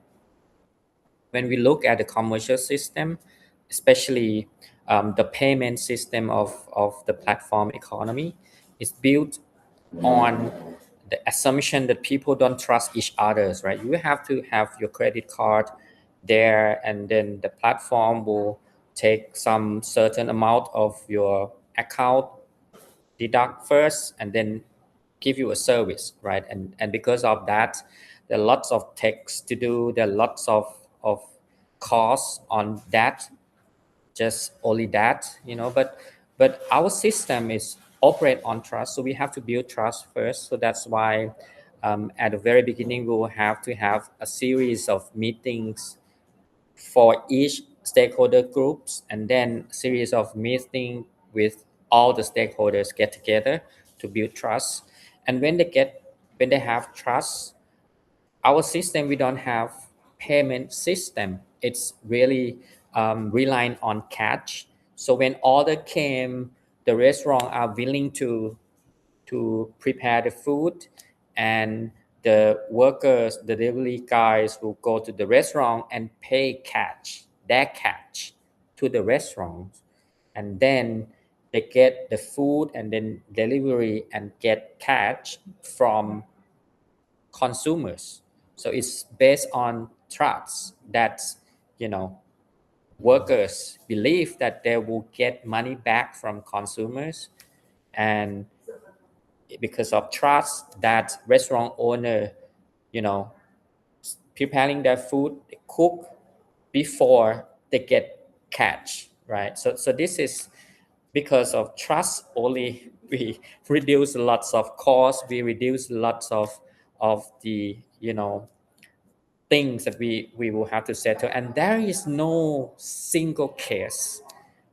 when we look at the commercial system, especially the payment system of the platform economy, is built on the assumption that people don't trust each others, right? You have to have your credit card there, and then the platform will take some certain amount of your account, deduct first, and then give you a service, right? And because of that, there are lots of texts to do. There are lots of costs on that, just only that, you know. But our system is operate on trust, so we have to build trust first. So that's why at the very beginning we will have to have a series of meetings for each stakeholder groups, and then a series of meetings with all the stakeholders get together to build trust. And when they have trust, our system, we don't have payment system. It's really relying on cash. So when order came, the restaurant are willing to prepare the food, and the workers, the delivery guys, will go to the restaurant and pay cash, their cash, to the restaurant, and then they get the food and then delivery and get cash from consumers. So it's based on trust that, you know, workers believe that they will get money back from consumers, and because of trust that restaurant owner, you know, preparing their food, they cook before they get catch, right? So this is because of trust only. We reduce lots of costs, we reduce lots of the, you know, things that we will have to settle, and there is no single case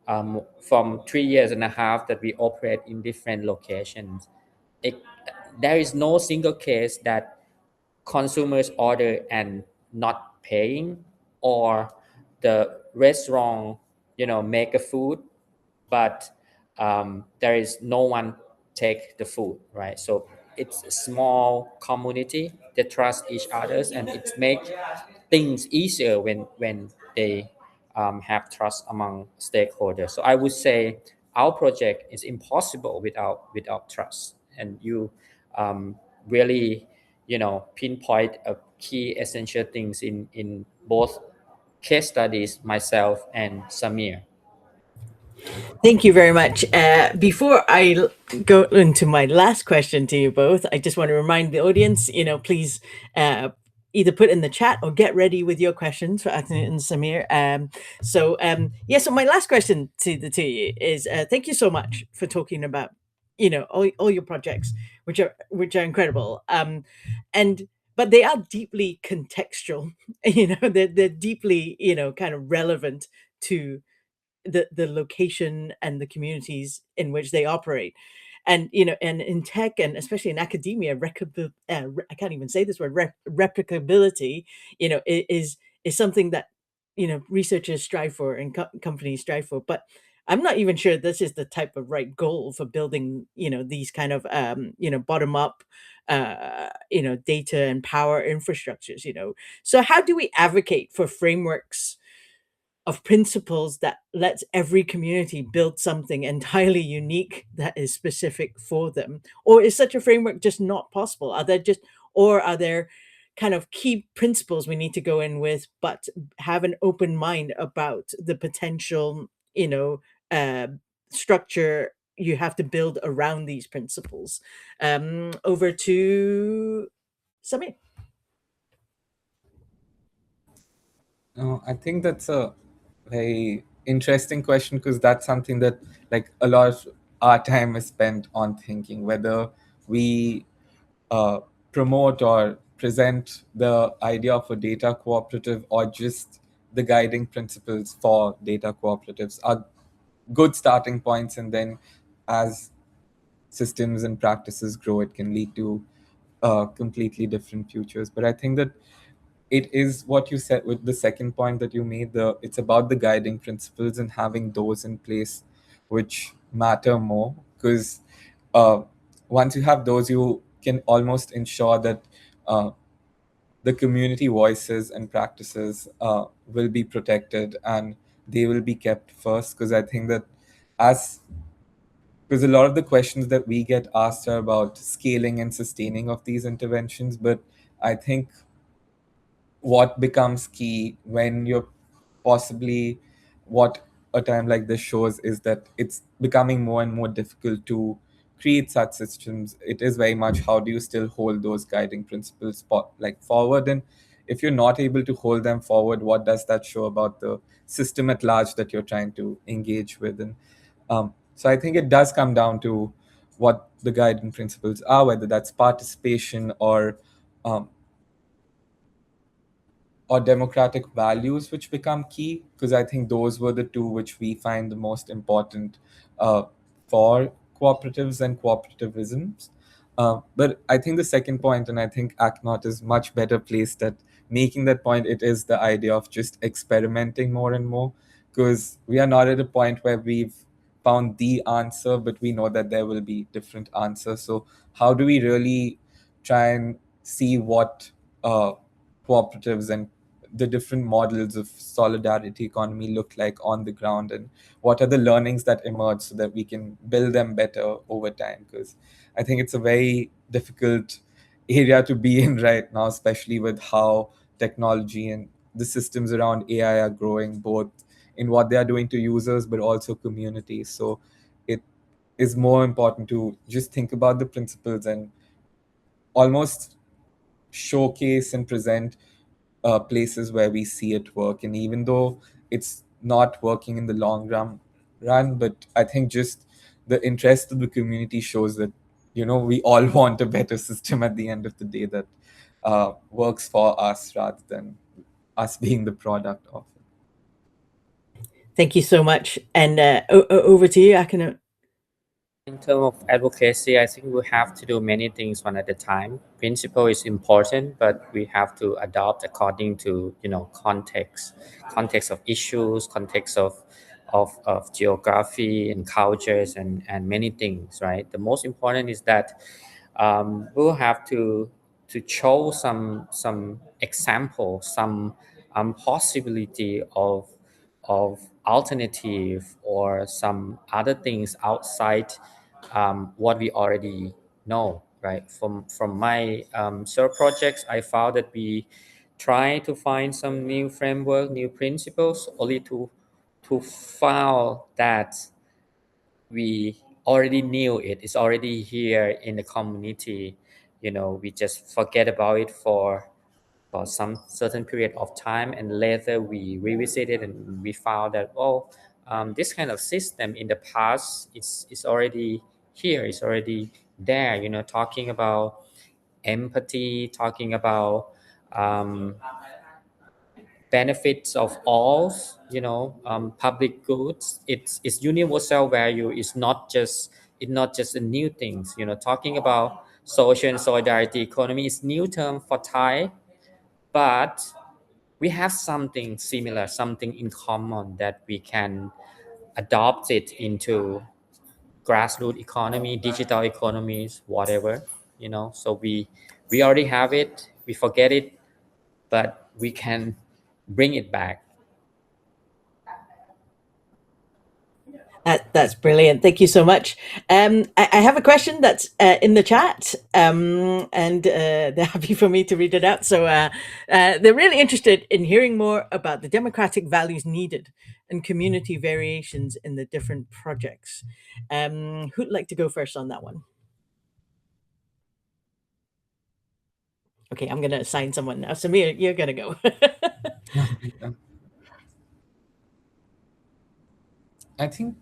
from 3 years and a half that we operate in different locations. it, there is no single case that consumers order and not paying, or the restaurant, you know, make a food, but there is no one take the food, right? So it's a small community that trust each others, and it make things easier when they have trust among stakeholders. So I would say our project is impossible without trust, and you really, you know, pinpoint a key essential things in both case studies, myself and Samir. Thank you very much. Before I go into my last question to you both, I just want to remind the audience, please either put in the chat or get ready with your questions for Akhanut and Samir. So my last question to the two of you is thank you so much for talking about, all your projects, which are incredible. And but they are deeply contextual. They're deeply, kind of relevant to the location and the communities in which they operate. And and in tech, and especially in academia, I can't even say this word, replicability, is something that researchers strive for and companies strive for. But I'm not even sure this is the type of right goal for building these kind of bottom up data and power infrastructures. So how do we advocate for frameworks of principles that lets every community build something entirely unique that is specific for them? Or is such a framework just not possible? Are there kind of key principles we need to go in with, but have an open mind about the potential, uh, structure you have to build around these principles? Over to Samir. I think that's a very interesting question because that's something that like a lot of our time is spent on thinking whether we uh, promote or present the idea of a data cooperative or just the guiding principles for data cooperatives are good starting points, and then as systems and practices grow it can lead to completely different futures. But I think that it is what you said with the second point that you made, the it's about the guiding principles and having those in place which matter more, because uh, once you have those you can almost ensure that uh, the community voices and practices will be protected and they will be kept first. Because I think that as because a lot of the questions that we get asked are about scaling and sustaining of these interventions, but I think what becomes key when you're possibly what a time like this shows is that it's becoming more and more difficult to create such systems. It is very much how do you still hold those guiding principles like forward, and if you're not able to hold them forward, what does that show about the system at large that you're trying to engage with? And so I think it does come down to what the guiding principles are, whether that's participation um, or democratic values which become key, because I think those were the two which we find the most important uh, for cooperatives and cooperativisms. But I think the second point, and I think Akkanut is much better placed at making that point, it is the idea of just experimenting more and more, because we are not at a point where we've found the answer, but we know that there will be different answers. So how do we really try and see what cooperatives and the different models of solidarity economy look like on the ground, and what are the learnings that emerge so that we can build them better over time? Because I think it's a very difficult area to be in right now, especially with how technology and the systems around AI are growing, both in what they are doing to users but also communities. So it is more important to just think about the principles and almost showcase and present places where we see it work. And even though it's not working in the long run, but I think just the interest of the community shows that we all want a better system at the end of the day that works for us rather than us being the product of it. Thank you so much. And over to you, Akkanut. In terms of advocacy, I think we have to do many things one at a time. Principle is important, but we have to adopt according to context of issues, context of geography and cultures and many things. Right. The most important is that we'll have to show some example, some possibility of alternative or some other things outside what we already know, right? From my search projects, I found that we try to find some new framework, new principles, only to found that we already knew it. It's already here in the community. We just forget about it for some certain period of time, and later we revisited and we found that this kind of system in the past is already here, it's already there. Talking about empathy, talking about um, benefits of all, public goods. It's universal value. It's not just a new things. Talking about social and solidarity economy is new term for Thai, but we have something similar, something in common that we can adopt it into grassroots economy, digital economies, whatever. So we already have it. We forget it, but we can bring it back. That's brilliant. Thank you so much. I have a question that's in the chat, and they're happy for me to read it out. So they're really interested in hearing more about the democratic values needed and community variations in the different projects. Who'd like to go first on that one? Okay, I'm going to assign someone now. Samir, you're going to go. I think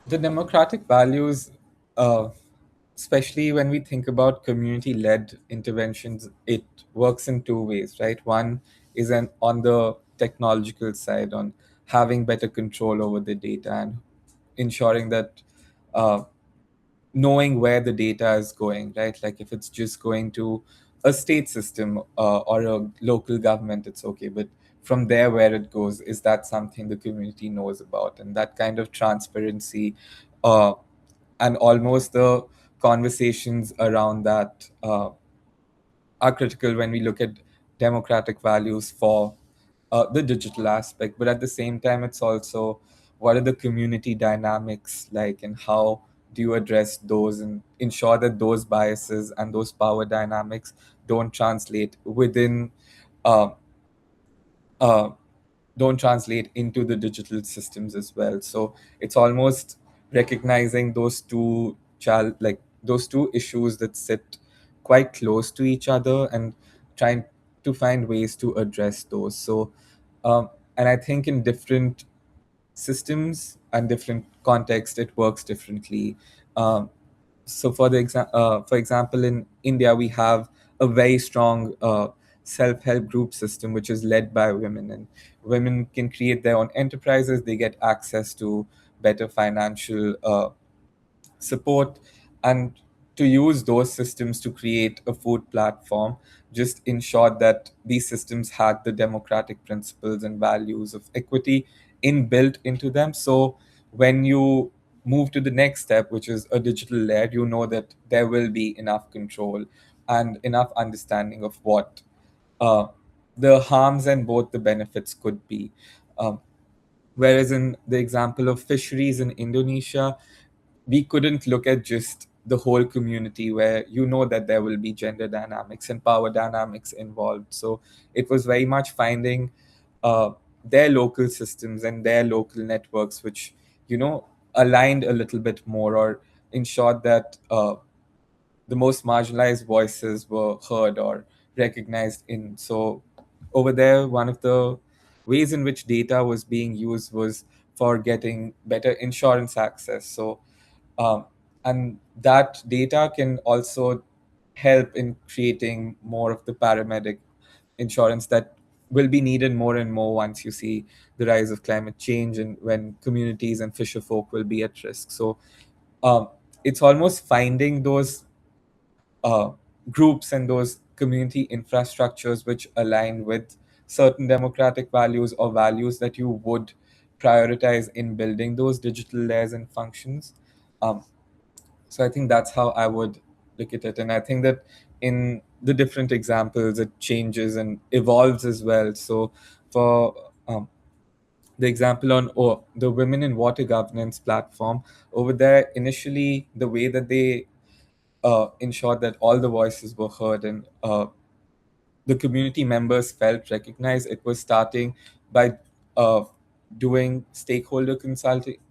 the democratic values, especially when we think about community-led interventions, it works in two ways, right? One is on the technological side, on having better control over the data and ensuring that uh, knowing where the data is going, right? Like if it's just going to a state system or a local government, it's okay. But from there, where it goes, is that something the community knows about? And that kind of transparency uh, and almost the conversations around that are critical when we look at democratic values for the digital aspect. But at the same time, it's also what are the community dynamics like, and how do you address those and ensure that those biases and those power dynamics don't translate within uh, uh, don't translate into the digital systems as well. So it's almost recognizing those two issues that sit quite close to each other and trying to find ways to address those. So and I think in different systems and different contexts it works differently. So for example, in India we have a very strong self-help group system which is led by women, and women can create their own enterprises. They get access to better financial support, and to use those systems to create a food platform just ensured that these systems had the democratic principles and values of equity inbuilt into them. So when you move to the next step, which is a digital layer, you know that there will be enough control and enough understanding of what uh, the harms and both the benefits could be. Whereas in the example of fisheries in Indonesia, we couldn't look at just the whole community where that there will be gender dynamics and power dynamics involved. So it was very much finding their local systems and their local networks, which aligned a little bit more or ensured that the most marginalized voices were heard or recognized in. So over there, one of the ways in which data was being used was for getting better insurance access. So um, and that data can also help in creating more of the paramedic insurance that will be needed more and more once you see the rise of climate change and when communities and fisher folk will be at risk. So um, it's almost finding those uh, groups and those community infrastructures which align with certain democratic values or values that you would prioritize in building those digital layers and functions. Um, so I think that's how I would look at it. And I think that in the different examples, it changes and evolves as well. So for the example on the Women in Water Governance platform, over there, initially, the way that they ensured that all the voices were heard and the community members felt recognized. It was starting by uh, doing stakeholder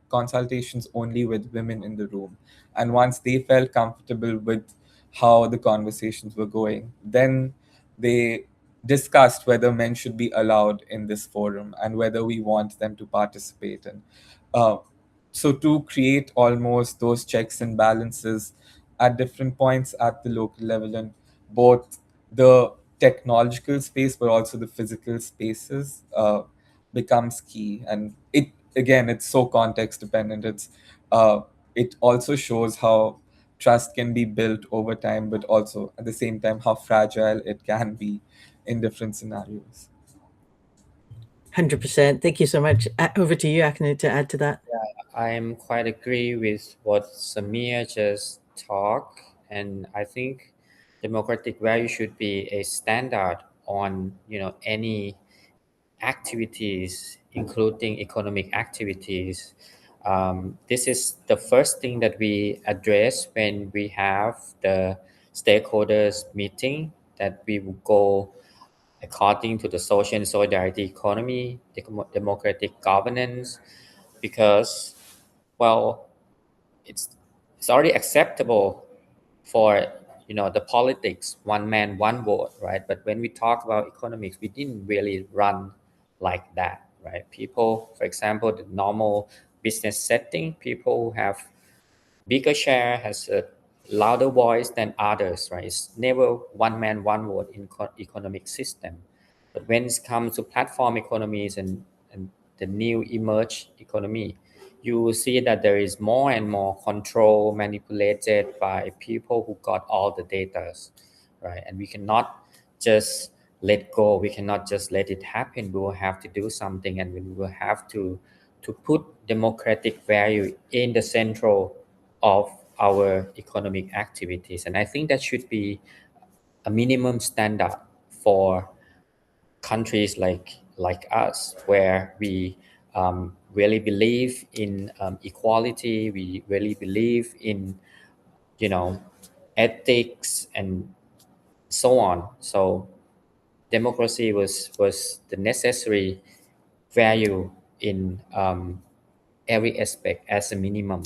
consultations only with women in the room. And once they felt comfortable with how the conversations were going, then they discussed whether men should be allowed in this forum and whether we want them to participate. And uh, so to create almost those checks and balances at different points at the local level and both the technological space but also the physical spaces becomes key. And it again, it's so context dependent. It also shows how trust can be built over time but also at the same time how fragile it can be in different scenarios. 100%. Thank you so much. Over to you, Akkanut, to add to that. I'm quite agree with what Samir just talked, and I think democratic value should be a standard on any activities, including economic activities. This is the first thing that we address when we have the stakeholders meeting, that we will go according to the social and solidarity economy, democratic governance, because, well, it's it's already acceptable for the politics, one man one vote, right? But when we talk about economics, we didn't really run like that, right? People, for example, the normal business setting, people who have bigger share has a louder voice than others, right? It's never one man one vote in economic system. But when it comes to platform economies and the new emerged economy, you will see that there is more and more control manipulated by people who got all the data, right? And we cannot just let go. We cannot just let it happen. We will have to do something, and we will have to put democratic value in the central of our economic activities. And I think that should be a minimum standard for countries like us, where we really believe in equality. We really believe in you know ethics and so on. So democracy was the necessary value in every aspect as a minimum.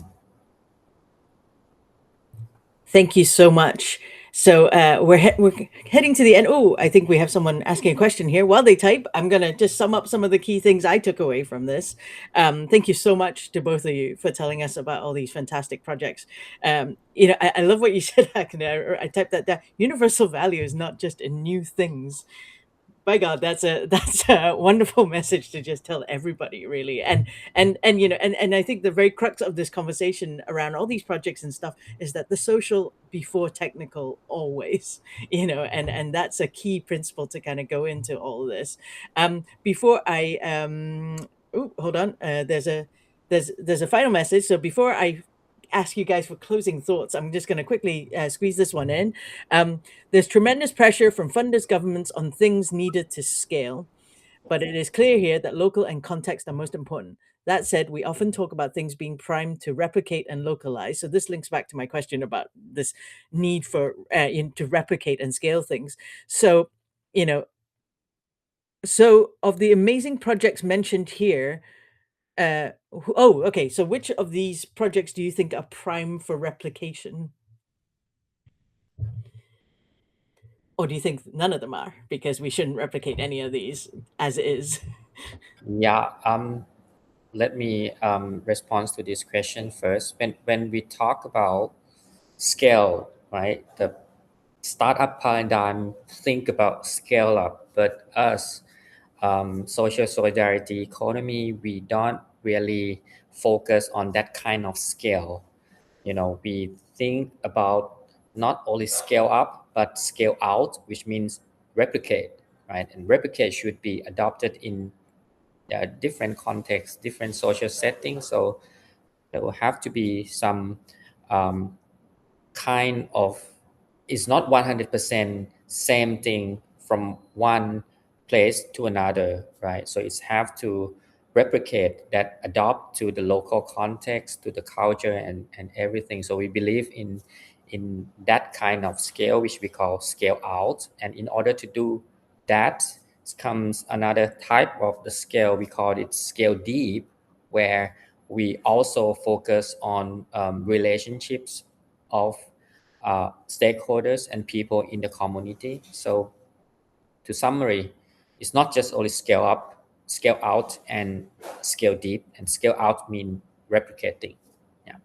Thank you so much. So we're heading to the end. Oh, I think we have someone asking a question here. While they type, I'm going to just sum up some of the key things I took away from this. Thank you so much to both of you for telling us about all these fantastic projects. I love what you said, Akane. I typed that down. Universal value is not just in new things. By God, that's a wonderful message to just tell everybody, really. And I think the very crux of this conversation around all these projects and stuff is that the social before technical always, and that's a key principle to kind of go into all of this. Before I oh, hold on, there's a final message. So before I ask you guys for closing thoughts, I'm just going to quickly squeeze this one in. There's tremendous pressure from funders, governments on things needed to scale, but it is clear here that local and context are most important. That said, we often talk about things being primed to replicate and localize. So this links back to my question about this need for to replicate and scale things. So, you know, so of the amazing projects mentioned here, Okay. So which of these projects do you think are prime for replication? Or do you think none of them are? Because we shouldn't replicate any of these as is. Yeah. Let me respond to this question first. When we talk about scale, right? The startup paradigm think about scale up, but us, social solidarity economy, we don't really focus on that kind of scale. We think about not only scale up but scale out, which means replicate, right? And replicate should be adopted in different contexts, different social settings. So there will have to be some um, kind of, it's not 100% same thing from one place to another, right? So it's have to replicate that, adopt to the local context, to the culture, and everything. So we believe in that kind of scale, which we call scale out. And in order to do that comes another type of the scale, we call it scale deep, where we also focus on relationships of stakeholders and people in the community. So to summary, it's not just only scale up, scale out, and scale deep. And scale out mean replicating. Yeah.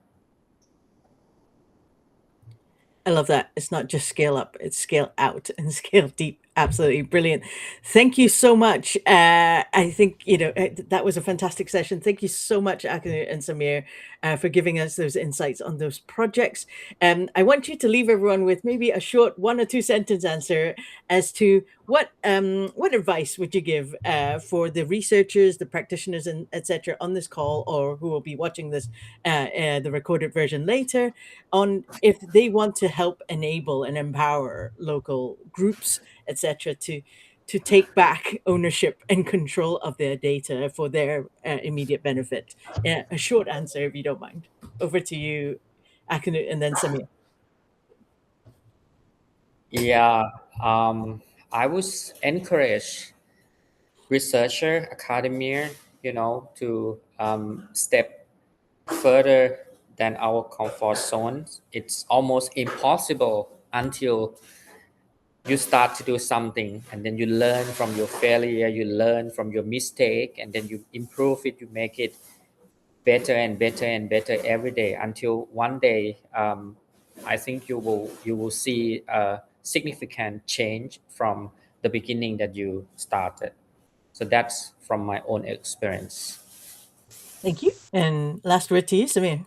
I love that. It's not just scale up, it's scale out and scale deep. Absolutely brilliant. Thank you so much. I think, that was a fantastic session. Thank you so much, Akkanut and Samir, for giving us those insights on those projects. I want you to leave everyone with maybe a short 1 or 2 sentence answer as to what advice would you give for the researchers, the practitioners, and etc. on this call, or who will be watching this the recorded version later, on if they want to help enable and empower local groups, etc., to take back ownership and control of their data for their immediate benefit. A short answer, if you don't mind. Over to you, Akanu, and then Samir. Yeah. I would encourage researcher, academia, to step further than our comfort zones. It's almost impossible until you start to do something, and then you learn from your failure, you learn from your mistake, and then you improve it, you make it better and better and better every day, until one day, I think you will see a significant change from the beginning that you started. So that's from my own experience. Thank you. And last word to you, Samir.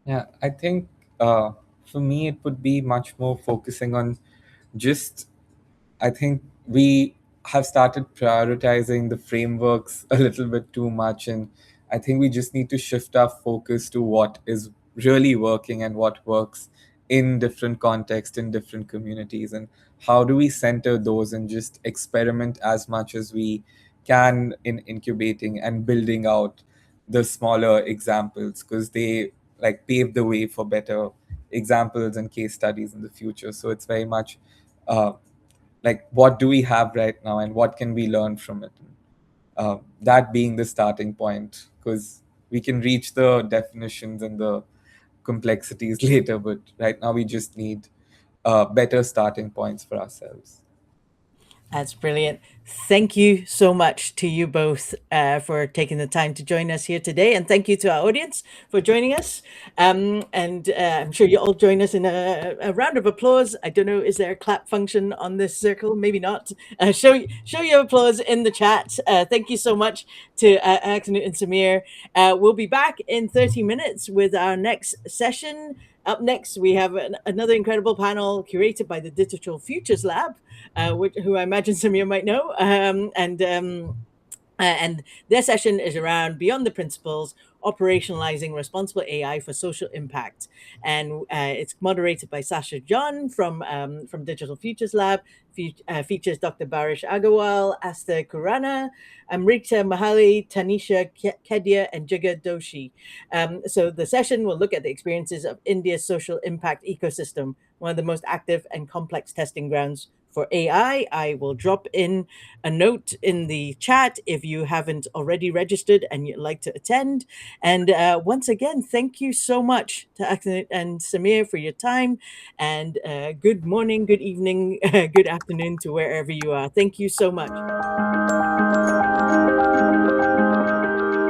Yeah, I think for me, it would be much more focusing on just, I think we have started prioritizing the frameworks a little bit too much. And I think we just need to shift our focus to what is really working and what works in different contexts, in different communities. And how do we center those and just experiment as much as we can in incubating and building out the smaller examples, because they like pave the way for better examples and case studies in the future. So it's very much like what do we have right now and what can we learn from it, that being the starting point, because we can reach the definitions and the complexities later, but right now we just need better starting points for ourselves. That's brilliant. Thank you so much to you both for taking the time to join us here today. And thank you to our audience for joining us. And I'm sure you all join us in a round of applause. I don't know, is there a clap function on this circle? Maybe not. Show your applause in the chat. Thank you so much to Aksanut and Samir. We'll be back in 30 minutes with our next session. Up next, we have another incredible panel curated by the Digital Futures Lab, who I imagine some of you might know. And their session is around Beyond the Principles, Operationalizing Responsible AI for Social Impact. And it's moderated by Sasha John from Digital Futures Lab, features Dr. Barish Agarwal, Asta Kurana, Amrita Mahali, Tanisha Kedia, and Jigar Doshi. So the session will look at the experiences of India's social impact ecosystem, one of the most active and complex testing grounds for AI. I will drop in a note in the chat if you haven't already registered and you'd like to attend. And once again, thank you so much to Akkanut and Samir for your time. And good morning, good evening, good afternoon to wherever you are. Thank you so much.